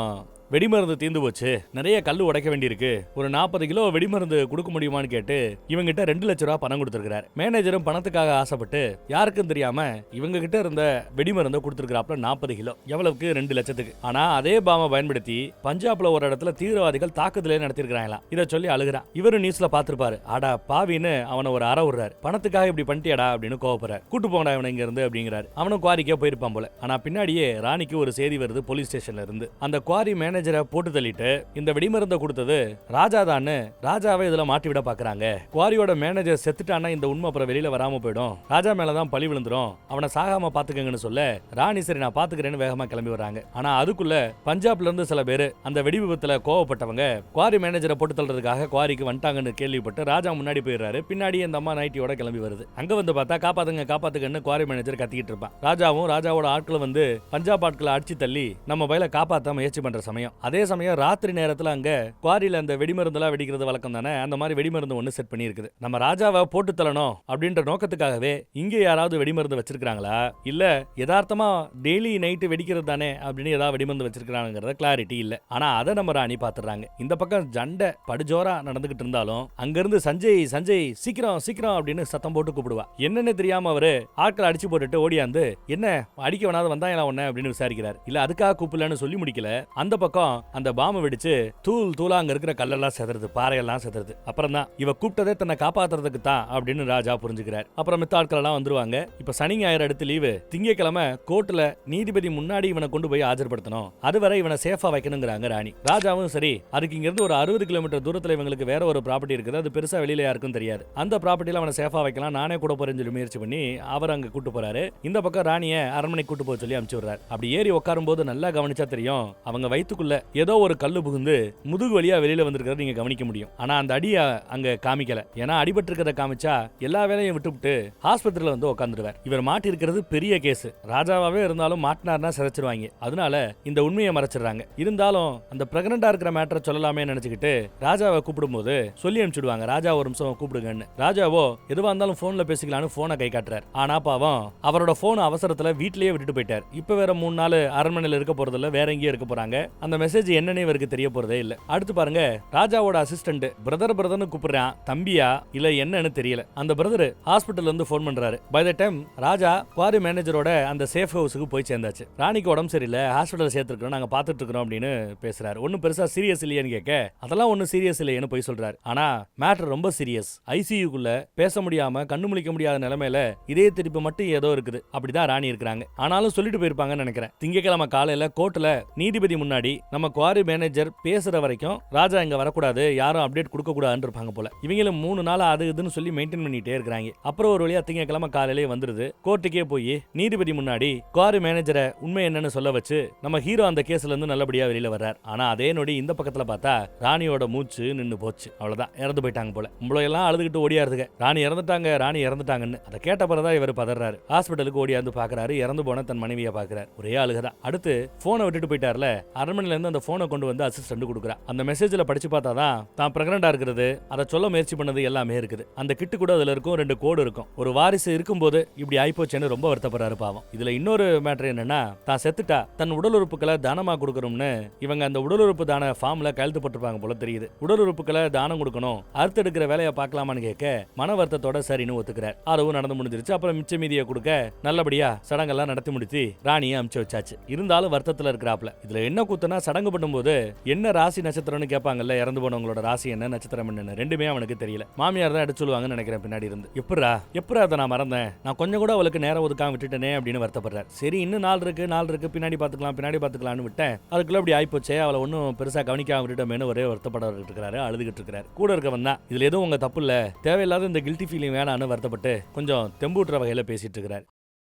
வெடிமருந்து தீர்ந்து போச்சு, நிறைய கல்லு உடைக்க வேண்டியிருக்கு, ஒரு 40 கிலோ வெடிமருந்து கொடுக்க முடியுமான்னு கேட்டு இவங்கிட்ட 2 லட்சம் ரூபாய் பணம் கொடுத்திருக்காரு. மேனேஜரும் பணத்துக்காக ஆசைப்பட்டு யாருக்கும் தெரியாம இவங்க கிட்ட இருந்த வெடிமருந்தை கொடுத்திருக்காப்ல 40 கிலோ. எவ்வளவுக்கு? 2 லட்சத்துக்கு. ஆனா அதே பாமை பயன்படுத்தி பஞ்சாப்ல ஒரு இடத்துல தீவிரவாதிகள் தாக்குதலே நடத்திருக்காங்களாம். இதை சொல்லி அழுகிறான். இவரு நியூஸ்ல பாத்துருப்பாரு. ஆடா பாவின்னு அவனை ஒரு அற விடுறாரு. பணத்துக்காக இப்படி பண்ணிட்டியாடா அப்படின்னு கோவப்படுறாரு. கூட்டு போங்கடா இவனை இங்க இருந்து அப்படிங்கிறாரு. அவனும் குவாரிக்கே போயிருப்பான் போல. ஆனா பின்னாடியே ராணிக்கு ஒரு செய்தி வருது போலீஸ் ஸ்டேஷன்ல இருந்து. அந்த குவாரி மேனேஜரை போட்டு தள்ளிட்டு இந்த வெடிமருந்தை கொடுத்தது ராஜா தான். ராஜாவை இதுல மாட்டி விட பாக்குறாங்க. குவாரியோட மேனேஜர் செத்துட்டானா இந்த உண்மை அப்புறம் வெளியில வராம போயிடும், ராஜா மேலதான் பழி விழுந்துரும், அவனை சாகாம பாத்துக்கங்கன்னு சொல்ல ராணி சரி நான் பாத்துக்கிறேன்னு வேகமா கிளம்பி வராங்க. ஆனா அதுக்குள்ள பஞ்சாப்ல இருந்து சில பேரு அந்த வெடி விபத்துல கோவப்பட்டவங்க குவாரி மேனேஜரை போட்டு தள்ளுறதுக்காக குவாரிக்கு வந்துட்டாங்கன்னு கேள்விப்பட்டு ராஜா முன்னாடி போயிடுறாரு. பின்னாடி இந்த அம்மா நைட்டியோட கிளம்பி வருது. அங்க வந்து பார்த்தா காப்பாத்துங்க காப்பாத்துங்கன்னு குவாரி மேனேஜர் கத்திக்கிட்டு இருப்பான். ராஜாவும் ராஜாவோட ஆட்களும் வந்து பஞ்சாப் ஆட்களை அடிச்சு தள்ளி நம்ம பயில காப்பாத்த முயற்சி பண்ற சமயம், அதே சமயம் ராத்திரி நேரத்துல அங்க குவாரியில அந்த வெடிமருந்துலாம் வெடிக்கிறது வழக்கம் தானே, அந்த மாதிரி வெடிமருந்து ஒண்ணு செட் பண்ணி இருக்குது. நம்ம ராஜாவை போட்டு தள்ளணும் அப்படின்ற நோக்கத்துக்காகவே இங்க யாராவது வெடிமருந்து வச்சிருக்காங்களா, இல்ல யதார்த்தமா டெய்லி நைட்டு வெடிக்கிறது தானே அப்படின்னு ஏதாவது வெடிமருந்து வச்சிருக்காங்கிறத கிளாரிட்டி இல்ல. ஆனா அதை நம்ம ராணி பாத்துறாங்க. இந்த பக்கம் ஜண்டை படுஜோரா நடந்துகிட்டு இருந்தாலும் அங்க இருந்து சஞ்சய் சஞ்சய் சீக்கிரம் சீக்கிரம் அப்படின்னு சத்தம் போட்டு கூப்பிடுவா. என்னன்னு தெரியாம அவரு ஆட்களை அடிச்சு போட்டுட்டு ஓடியாந்து என்ன அடிக்க வேணாத வந்தாங்களா ஒண்ணு அப்படின்னு விசாரிக்கிறார். இல்ல அதுக்காக கூப்பிடலன்னு சொல்லி முடிக்கல. அந்த பக்கம் அந்த பாம்பு வெடிச்சு தூள் தூளா அங்க இருக்கிற கல்லெல்லாம் செதறது, பாறையெல்லாம் செதறது. அப்புறம் தான் இவ கூப்பிட்டதே தன்னை காப்பாத்துறதுக்கு தான் அப்படின்னு ராஜா புரிஞ்சுக்கிறார். அப்புறம் மித்த ஆட்கள் எல்லாம் வந்துருவாங்க. இப்ப சனி ஞாயிறு அடுத்து லீவு, திங்கக்கிழமை கோர்ட்ல நீதிபதி முன்னாடி இவனை கொண்டு போய் ஆஜர்படுத்தணும், அதுவரை இவனை சேஃபா வைக்கணுங்கிறாங்க ராணி. ராஜாவும் சரி, அதுக்கு இங்க இருந்து ஒரு 60 கிலோமீட்டர் தூரத்துல இவங்களுக்கு வேற ஒரு ப்ராப்பர்ட்டி இருக்குது, அது பெருசா வெளியில யாருக்கும் தெரியாது, அந்த ப்ராப்பர்ட்டியில அவனை சேஃபா வைக்கலாம், நானே கூட போறேன்னு சொல்லி முயற்சி பண்ணி அவர் அங்க கூட்டு போறாரு. இந்த பக்கம் ராணிய அரண்மனை கூட்டு போக சொல்லி அனுப்பிச்சு விடுறாரு. அப்படி ஏறி உட்காரும் போது நல்லா கவனிச்சா தெரியும், அவங்க வயித்துக்குள்ள ஏதோ ஒரு கல்லு புகுந்து முதுகு வழியா வெளியில வந்திருக்கிறத நீங்க கவனிக்க முடியும். ஆனா அந்த அடிய அங்க காமிக்கல. ஏன்னா அடிபட்டு இருக்கிறத காமிச்சா எல்லா வேலையும் விட்டுவிட்டு ஹாஸ்பிட்டல்ல வந்து உட்காந்துருவார். இவர் மாட்டி இருக்கிறது பெரிய கேஸ், ராஜாவே இருந்தாலும் மாட்டினார்னா சிதைச்சிருவாங்க. அதனால இந்த உண்மையை மறைச்சிடுறாங்க. இருந்தாலும் அந்த பிரெக்னண்டா இருக்கிற மேட்டரை சொல்லலாமே நினைச்சுக்கிட்டு ராஜாவை கூப்பிடும் போது சொல்லி அனுப்பிச்சுடுவாங்க, ராஜா ஒரு நிமிஷம் கூப்பிடுங்கன்னு. ராஜாவோ எதுவா இருந்தாலும் போன்ல பேசிக்கலான்னு போனை கை காட்டுறாரு. ஆனா பாவம் அவரோட போன் அவசரத்துல வீட்லயே விட்டுட்டு போயிட்டார். இப்ப வேற 3 நாள் அரண்மனையில இருக்க போறதில்ல, வேற எங்கேயும் இருக்க போறாங்க. அந்த மெசேஜ் என்னன்னு இவருக்கு தெரிய போறதே இல்ல. அடுத்து பாருங்க, ராஜாவோட அசிஸ்டன்ட் பிரதர்னு கூப்பிடுறான், தம்பியா இல்ல என்னன்னு தெரியல. அந்த பிரதர் ஹாஸ்பிட்டல்ல இருந்து போன் பண்றாரு. By the time Raja quarry மேனேஜரோட அந்த சேஃப் ஹவுஸுக்கு போய் சேர்ந்தாச்சு. ராணிக்கு உடம்பு சரியில்லை, ஹாஸ்பிட்டல் சேர்த்துருக்கோம், நாங்க பாத்துட்டு இருக்கோம் அப்படின்னு பேசுறாரு. ஒன்னும் பெருசா சீரியஸ் இல்லையான்னு கேட்க அதெல்லாம் ஒன்னும் சீரியஸ் இல்லையேன்னு போய் சொல்றாரு. ஆனா மேட்டர் ரொம்ப சீரியஸ். ஐசியூக்குள்ள பேச முடியாம கண்ணு முழிக்க முடியாத நிலைமையில இதே திருப்பி மட்டும் ஏதோ இருக்குது. அப்படிதான் ராணி இருக்கிறாங்க. ஆனாலும் சொல்லிட்டு போயிருப்பாங்கன்னு நினைக்கிறேன். திங்கக்கிழமை காலையில கோர்ட்ல நீதிபதி முன்னாடி நம்ம குவாரி மேனேஜர் பேசுற வரைக்கும் ராஜா இங்க வரக்கூடாது, யாரும் அப்டேட் கொடுக்க கூடாதுன்னு இருப்பாங்க போல. இவங்களும் 3 நாள் அது இதுன்னு சொல்லி மெயின்டைன் பண்ணிட்டே இருக்காங்க. அப்புறம் ஒரு வழியா திங்கக்கிழமை காலையிலே வந்துருது. கோர்ட்டுக்கே போய் நீதிபதி முன்னாடி குவாரி மேனேஜரை உண்மை என்னன்னு சொல்ல வச்சு நம்ம ஹீரோ அந்த கேஸ்ல இருந்து நல்லபடியா வெளியில வர்றார். ஆனா அதே நொடி இந்த பக்கத்துல பார்த்தா ராணியோட மூச்சு நின்னு போச்சு. அவ்வளவுதான், இறந்து போயிட்டாங்க போல. எல்லாம் அழுதுகிட்டு ஓடியாருதுங்க, ராணி இறந்துட்டாங்க ராணி இறந்துட்டாங்கன்னு. அதை கேட்ட பிறதான் இவர் பதறாரு. ஹாஸ்பிட்டலுக்கு ஓடியாந்து பாக்குறாரு, இறந்து போன தன் மனைவியை பாக்குறாரு. ஒரே அழுகதான். அடுத்து போனை விட்டுட்டு போயிட்டார்ல, அரண்மனையில கம்பெனில இருந்து அந்த போனை கொண்டு வந்து அசிஸ்டன்ட் கொடுக்குறா. அந்த மெசேஜ்ல படிச்சு பார்த்தாதான் தான் பிரெக்னண்டா இருக்கிறது, அதை சொல்ல முயற்சி பண்ணது எல்லாமே இருக்குது. அந்த கிட்டு கூட அதுல இருக்கும், 2 கோடு இருக்கும். ஒரு வாரிசு இருக்கும்போது இப்படி ஆயிப்போச்சுன்னு ரொம்ப வருத்தப்படுறாரு பாவம். இதுல இன்னொரு மேட்டர் என்னன்னா, தான் செத்துட்டா தன் உடல் உறுப்புகளை தானமா கொடுக்கணும்னு இவங்க அந்த உடல் உறுப்பு தான ஃபார்ம்ல கையெழுத்து போட்டிருப்பாங்க போல தெரியுது. உடல் உறுப்புகளை தானம் கொடுக்கணும், அறுத்தெடுக்கிற வேலையை பார்க்கலாமான்னு கேட்க மன வருத்தத்தோட சரின்னு ஒத்துக்கிறார். அதுவும் நடந்து முடிஞ்சிருச்சு. அப்புறம் மிச்ச மீதியை கொடுக்க நல்லபடியா சடங்கெல்லாம் நடத்தி முடிச்சு ராணியை அமுச்சு வச்சாச்சு. இருந்தாலும் வருத்தத்துல இருக்கிறாப்ல. இதுல என்ன கூத்துனா, சடங்கு பண்ணும்போது என்ன ராசி நட்சத்திரம்னு கேட்பாங்கல்ல, இறந்து போனவங்களோட ராசி என்ன நட்சத்திரம் என்னன்னு ரெண்டுமே அவனுக்கு தெரியல. மாமியார் தான் எடுத்து சொல்லுவாங்கன்னு நினைக்கிறேன் பின்னாடி இருந்து. எப்படா அதை நான் மறந்தேன், நான் கொஞ்சம் கூட அவளுக்கு நேரம் ஒதுக்காம விட்டுட்டேனே அப்படின்னு வருத்தப்படுறாரு. சரி இன்னும் நாள் இருக்கு பின்னாடி பாத்துக்கலாம்னு விட்டேன். அதுக்குள்ள அப்படி ஆயிப்போச்சே, அவளை ஒன்னும் பெருசா கவனிக்காம விட்டுட்டோமேனு ஒரே வருத்தப்பட இருக்கிறாரு, அழுதுகிட்டு இருக்கிறாரு. கூட இருக்கவன் தான் இதுல எதுவும் உங்க தப்பு இல்ல, தேவையில்லாத இந்த கில்ட்டி ஃபீலிங் வேணான்னு வருத்தப்பட்டு கொஞ்சம் தெம்பூட்டுற வகையில பேசிட்டு இருக்கிறார்.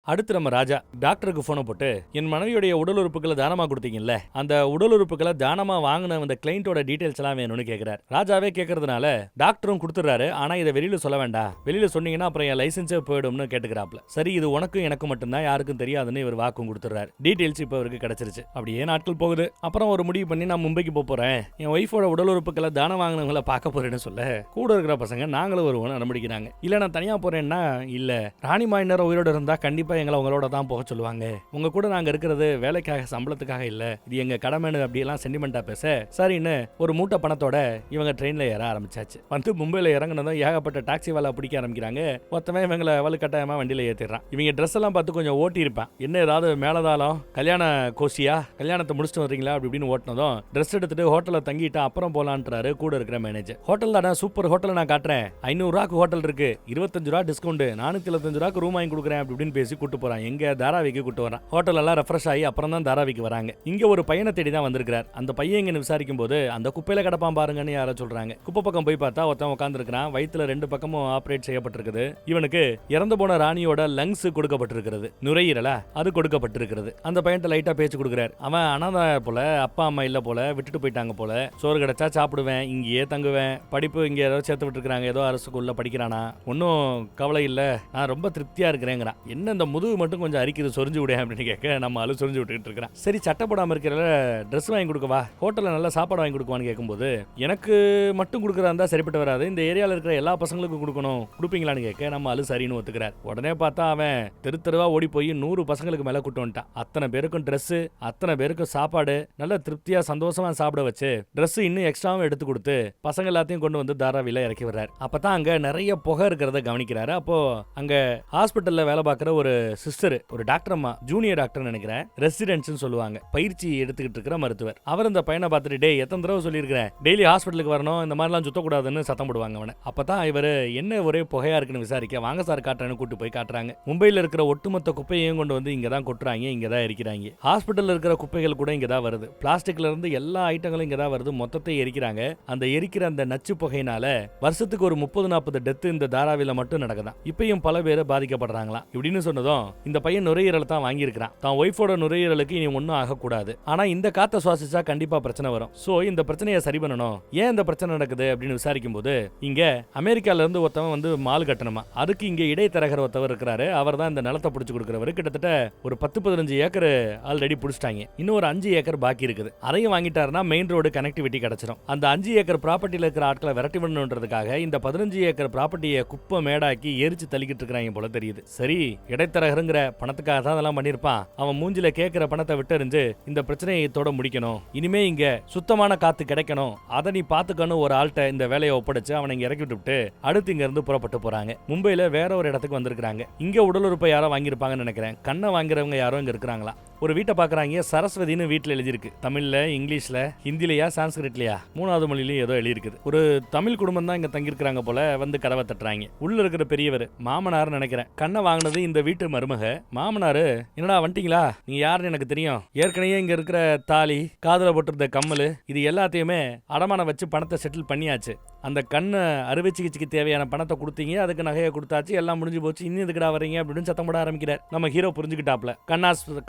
அடுத்து நம்ம ராஜா டாக்டருக்கு போனை போட்டு, என் மனைவியுடைய உடல் உறுப்புகளை தானமா கொடுத்தீங்கல்ல, அந்த உடல் உறுப்புகளை தானமா வாங்கின அந்த கிளைண்டோட டீடைல்ஸ் எல்லாம் வேணும்னு கேட்கிறார். ராஜாவே கேட்கறதுனால டாக்டரும் கொடுத்துறாரு. ஆனா இதை வெளியில சொல்ல வேண்டாம், வெளியில சொன்னீங்கன்னா அப்புறம் என் லைசன்ஸே போயிடும்னு கேட்டுக்கிறாப்ல. சரி இது உனக்கும் எனக்கும் மட்டும்தான், யாருக்கும் தெரியாதுன்னு இவர் வாக்கும் கொடுத்துறாரு. டீடைல்ஸ் இப்ப அவருக்கு கிடைச்சிருச்சு. அப்படியே நாட்கள் போகுது. அப்புறம் ஒரு முடிவு பண்ணி நான் மும்பைக்கு போறேன், என் ஒய்ஃபோட உடல் உறுப்புகளை தானம் வாங்கினவங்களை பார்க்க போறேன்னு சொல்ல, கூட இருக்கிற பசங்க நாங்களும் வருவோம்னு அனுமதிக்கிறாங்க. இல்ல நான் தனியா போறேன்னா, இல்ல ராணிமா இன்னும் உயிரோட இருந்தா கண்டிப்பா எங்களை உங்களோட தான் போக சொல்லுவாங்க, உங்க கூட நாங்க இருக்கிறது வேலைக்காக சம்பளத்துக்காக இல்ல, இது எங்க கடமைன்னு அப்படியெல்லாம் சென்டிமெண்டா பேச சரின்னு ஒரு மூட்டை பணத்தோட இவங்க ட்ரெயின்ல ஏற ஆரம்பிச்சாச்சு. வந்து மும்பைல இறங்கினதும் ஏகப்பட்ட டாக்ஸி வேலை பிடிக்க ஆரம்பிக்கிறாங்க. மொத்தமே இவங்களை வலுக்கட்டாயமா வண்டியில ஏத்திடுறான். இவங்க ட்ரெஸ் எல்லாம் பார்த்து கொஞ்சம் ஓட்டி இருப்பான். என்ன ஏதாவது மேலதாளம் கல்யாண கோஷியா, கல்யாணத்தை முடிச்சுட்டு வர்றீங்களா அப்படி இப்படின்னு ஓட்டினதும் ட்ரெஸ் எடுத்துட்டு ஹோட்டல்ல தங்கிட்டு அப்புறம் போலான்றாரு கூட இருக்கிற மேனேஜர். ஹோட்டல் தானே, சூப்பர் ஹோட்டல் நான் காட்டுறேன், 500 ரூபாய்க்கு ஹோட்டல் இருக்கு, 25 ரூபா டிஸ்கவுண்ட், 475 ரூபாய்க்கு ரூம் வாங்கி கொடுக்குறேன் அப்படி இப்படின்னு பேசி கூட்டு போறான். எங்க தாராவிக்கு கூட்டு வரான். ஹோட்டல் எல்லாம் ரெஃப்ரெஷ் ஆகி அப்புறம் தான் தாராவிக்கு வராங்க. இங்க ஒரு பையனை தேடி தான் வந்திருக்கார். அந்த பையன் இங்க விசாரிக்கும் போது அந்த குப்பையில கிடப்பான் பாருங்கன்னு யாரோ சொல்றாங்க. குப்பை பக்கம் போய் பார்த்தா ஒருத்தன் உட்கார்ந்து இருக்கிறான். வயிற்றுல 2 பக்கமும் ஆபரேட் செய்யப்பட்டிருக்குது. இவனுக்கு இறந்து போன ராணியோட லங்ஸ் கொடுக்கப்பட்டிருக்கிறது, நுரையீரலா அது கொடுக்கப்பட்டிருக்கிறது. அந்த பையன்ட்ட லைட்டா பேச்சு கொடுக்குறாரு. அவன் அனாதை போல, அப்பா அம்மா இல்ல போல, விட்டுட்டு போயிட்டாங்க போல, சோறு கிடைச்சா சாப்பிடுவேன், இங்கேயே தங்குவேன், படிப்பு இங்க ஏதோ சேர்த்து விட்டு இருக்காங்க, ஏதோ அரசு ஸ்கூல்ல படிக்கிறானா, ஒன்னும் கவலை இல்ல, நான் ரொம்ப திருப்தியா இருக்கிறேங்கிறான். என்ன இந்த முதுகு மட்டும் கொஞ்சம் அரிக்குது, சொரிஞ்சு விட அப்படின்னு கேட்க நம்ம ஆளு சொரிஞ்சு விட்டுக்கிட்டு இருக்கிறான். சரி சட்டை போடாம இருக்கிற ட்ரெஸ் வாங்கி கொடுக்கவா, ஹோட்டல்ல நல்ல சாப்பாடு வாங்கி கொடுக்குவான்னு கேட்கும்போது, எனக்கு மட்டும் கொடுக்குறதா இருந்தா சரிப்பட்டு வராது, இந்த ஏரியால இருக்கிற எல்லா பசங்களுக்கும் கொடுக்கணும், கொடுப்பீங்களான்னு கேட்க நம்ம ஆளு சரின்னு ஒத்துக்கிறார். உடனே பார்த்தா அவன் தெருவா ஓடி போய் 100 பசங்களுக்கு மேல கூட்டு வந்துட்டான். அத்தனை பேருக்கும் ட்ரெஸ், அத்தனை பேருக்கும் சாப்பாடு, நல்ல திருப்தியா சந்தோஷமா சாப்பிட வச்சு ட்ரெஸ் இன்னும் எக்ஸ்ட்ராவும் எடுத்து கொடுத்து பசங்க எல்லாத்தையும் கொண்டு வந்து தாராவில இறக்கி வர்றாரு. அப்பதான் அங்க நிறைய புகை இருக்கிறத கவனிக்கிறாரு. அப்போ அங்க ஹாஸ்பிட்டல்ல வேலை பார்க்கிற ஒரு சிஸ்டர், ஒரு டாக்டர் அம்மா, ஜூனியர் டாக்டர் நினைக்கிறேன், ரெசிடென்ட்ஸ் சொல்லுவாங்க, பயிற்சி எடுத்துக்கிட்டு இருக்கிற மருத்துவர். அவர் இந்த பையனை பார்த்துட்டு, டே எத்தனை தடவை சொல்லியிருக்கிறேன் டெய்லி ஹாஸ்பிட்டலுக்கு வரணும், இந்த மாதிரிலாம் சுத்தக்கூடாதுன்னு சத்தம் போடுவாங்க அவனை. அப்பதான் இவர் என்ன ஒரே புகையா இருக்குன்னு விசாரிக்க, வாங்க சார் காட்டுறேன்னு கூட்டு போய் காட்டுறாங்க. மும்பையில் இருக்கிற ஒட்டுமொத்த குப்பையையும் கொண்டு வந்து இங்க தான் கொட்டுறாங்க, இங்க தான் எரிக்கிறாங்க. ஹாஸ்பிட்டல்ல இருக்கிற குப்பைகள் கூட இங்க தான் வருது, பிளாஸ்டிக்ல இருந்து எல்லா ஐட்டங்களும் இங்க தான் வருது, மொத்தத்தை எரிக்கிறாங்க. அந்த எரிக்கிற அந்த நச்சு புகையினால வருஷத்துக்கு ஒரு 30-40 டெத்து இந்த தாராவில மட்டும் நடக்குதான். இப்பயும் பல பேர் பாதிக்கப்படுறாங்களாம். இப்படின்னு சொன்னதும் இந்த பையன் நுரையீரலை தான் வாங்கியிருக்கிறான். தான் ஒய்ஃபோட நுரையீரலுக்கு இனி ஒன்னும் ஆகக்கூடாது, ஆனா இந்த காத்த சுவாசிச்சா கண்டிப்பா பிரச்சனை வரும், சோ இந்த பிரச்சனையை சரி பண்ணணும், ஏன் இந்த பிரச்சனை நடக்குது அப்படின்னு விசாரிக்கும் போது, இங்க அமெரிக்கால இருந்து ஒருத்தவன் வந்து மால் கட்டணுமா, அதுக்கு இங்க இடைத்தரகர் ஒருத்தவர் இருக்கிறாரு, அவர் தான் இந்த நிலத்தை பிடிச்சு கொடுக்கிறவர். கிட்டத்தட்ட ஒரு 10-15 ஏக்கர் ஆல்ரெடி பிடிச்சிட்டாங்க, இன்னும் ஒரு 5 ஏக்கர் பாக்கி இருக்குது. அதையும் வாங்கிட்டாருன்னா மெயின் ரோடு கனெக்டிவிட்டி கிடைச்சிடும். அந்த 5 ஏக்கர் ப்ராப்பர்ட்டியில இருக்கிற ஆட்களை விரட்டி விடணுன்றதுக்காக இந்த 15 ஏக்கர் ப்ராப்பர்ட்டியை குப்பை மேடாக்கி எரிச்சு தள்ளிக்கிட்டு இருக்கிறாங்க போல தெரியுது. சரி இடைத்தரகருங்கிற பணத்துக்காக தான் அதெல்லாம் பண்ணிருப்பான். அவன் மூஞ்சில கேட்கிற பணத்தை விட்டறிஞ்சு இந்த பிரச்சனையை இதோட முடிக்கணும், இனிமே இங்க சுத்தமான காத்து கிடைக்கணும், அதை நீ பாத்துக்கணும் ஒரு ஆள்கிட்ட இந்த வேலையை ஒப்படைச்சு அவனை இங்க இறக்கி விட்டு அடுத்து இங்க இருந்து புறப்பட்டு போறாங்க. மும்பையில வேற ஒரு இடத்துக்கு வந்திருக்காங்க. இங்க உடல் உறுப்பை யாரோ வாங்கியிருப்பாங்கன்னு நினைக்கிறேன். கண்ணை வாங்குறவங்க யாரோ இங்க இருக்கிறாங்களா. ஒரு வீட்டை பாக்குறாங்க, சரஸ்வதினு வீட்டுல எழுதிருக்கு, தமிழ்ல, இங்கிலீஷ்ல, ஹிந்திலையா, சான்ஸ்கிரிட்லயா, 3வது மொழியிலும் ஏதோ எழுதிருக்குது. ஒரு தமிழ் குடும்பம் தான் இங்க தங்கியிருக்காங்க போல. வந்து கதவை தட்டுறாங்க. உள்ள இருக்கிற பெரியவர் மாமனார் நினைக்கிறேன். கண்ணை வாங்கினது இந்த வீட்டு மருமக. மாமனாரு, என்னடா வந்துட்டீங்களா, நீங்க யாருன்னு எனக்கு தெரியும், ஏற்கனவே இங்க இருக்கிற தாலி, காதுல போட்டிருந்த கம்மல், இது எல்லாத்தையுமே அடமானம் வச்சு பணத்தை செட்டில் பண்ணியாச்சு. அந்த கண்ணை அறுவை சிகிச்சைக்கு தேவையான பணத்தை கொடுத்தீங்க, அதுக்கு நகையை கொடுத்தாச்சு, எல்லாம் முடிஞ்சு போச்சு, இன்னும் எதுக்குடா வரீங்க அப்படின்னு சத்தம் போட ஆரம்பிக்கிறார். நம்ம ஹீரோ புரிஞ்சுக்கிட்டாப்ல,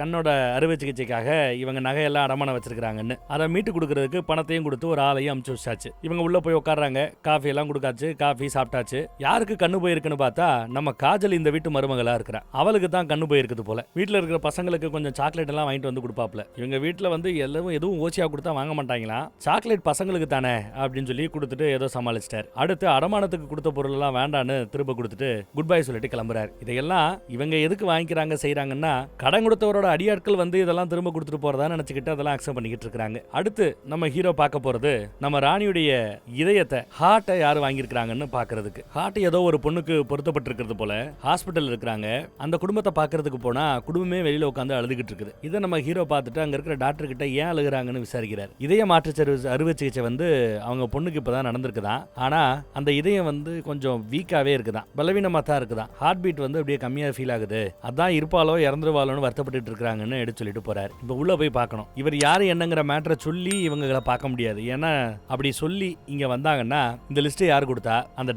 கண்ணோட அறுவை சிகிச்சைக்காக இவங்க நகையெல்லாம் அடமானம் வச்சிருக்காங்கன்னு. அதை மீட்டு கொடுக்கறதுக்கு பணத்தையும் கொடுத்து ஒரு ஆளையும் அமுச்சு வச்சாச்சு. இவங்க உள்ள போய் உட்கார்றாங்க. காஃபி எல்லாம் கொடுக்காச்சு, காஃபி சாப்பிட்டாச்சு. யாருக்கு கண்ணு போயிருக்குன்னு பார்த்தா நம்ம காஜல் இந்த வீட்டு மருமகளா இருக்கிறா. அவ அவளுக்கு தான் கண்ணு போயிருக்குது போல. வீட்டுல இருக்கிற பசங்களுக்கு கொஞ்சம் சாக்லேட் எல்லாம் வாங்கிட்டு வந்து கொடுப்பாப்ல. இவங்க வீட்டுல வந்து எதுவும் ஓசியா கொடுத்தா வாங்க மாட்டாங்களா, சாக்லேட் பசங்களுக்கு தானே அப்படின்னு சொல்லி கொடுத்துட்டு ஏதோ சமாளிச்சிட்டார். அடுத்து அடமானத்துக்கு கொடுத்த பொருள் எல்லாம் வேண்டான்னு திரும்ப கொடுத்துட்டு குட் பை சொல்லிட்டு கிளம்புறாரு. இதையெல்லாம் இவங்க எதுக்கு வாங்கிக்கிறாங்க செய்யறாங்கன்னா, கடன் கொடுத்தவரோட அடியாட்கள் வந்து இதெல்லாம் திரும்ப கொடுத்துட்டு போறதா நினைச்சுக்கிட்டு அதெல்லாம் அக்செப்ட் பண்ணிக்கிட்டு இருக்காங்க. அடுத்து நம்ம ஹீரோ பார்க்க போறது நம்ம ராணியுடைய இதயத்தை, ஹார்ட்டை யாரு வாங்கியிருக்காங்கன்னு பாக்குறதுக்கு. ஹார்ட் ஏதோ ஒரு பொண்ணுக்கு பொருத்தப்பட்டு இருக்கிறது போல ஹாஸ்பிட்டல் இருக்கிறாங்க. அந்த குடும்பத்தை பாக்குறதுக்கு போனா குடும்பமே வெளியில உட்காந்து அழுதுகிட்டு இருக்குது. இதை நம்ம ஹீரோ பார்த்துட்டு அங்க இருக்கிற டாக்டர் கிட்ட ஏன் அழுகுறாங்கன்னு விசாரிக்கிறார். இதய மாற்று அறுவை சிகிச்சை வந்து அவங்க பொண்ணுக்கு இப்பதான் நடந்திருக்குதான். ஆனா அந்த இதயம் வந்து கொஞ்சம் வீக்காவே இருக்குதான், பலவீனமா தான் இருக்குதான். ஹார்ட் பீட் வந்து அப்படியே கம்மியா ஃபீல் ஆகுது. அதான் இருப்பாலோ இறந்துருவாளோன்னு வருத்தப்பட்டு இருக்காங்கன்னு எடுத்து சொல்லிட்டு போறாரு. இப்ப உள்ள போய் பார்க்கணும். இவர் யாரு என்னங்கிற மேட்டரை சொல்லி இவங்களை பார்க்க முடியாது. ஏன்னா அப்படி சொல்லி இங்க வந்தாங்கன்னா இந்த லிஸ்ட் யாரு கொடுத்தா அந்த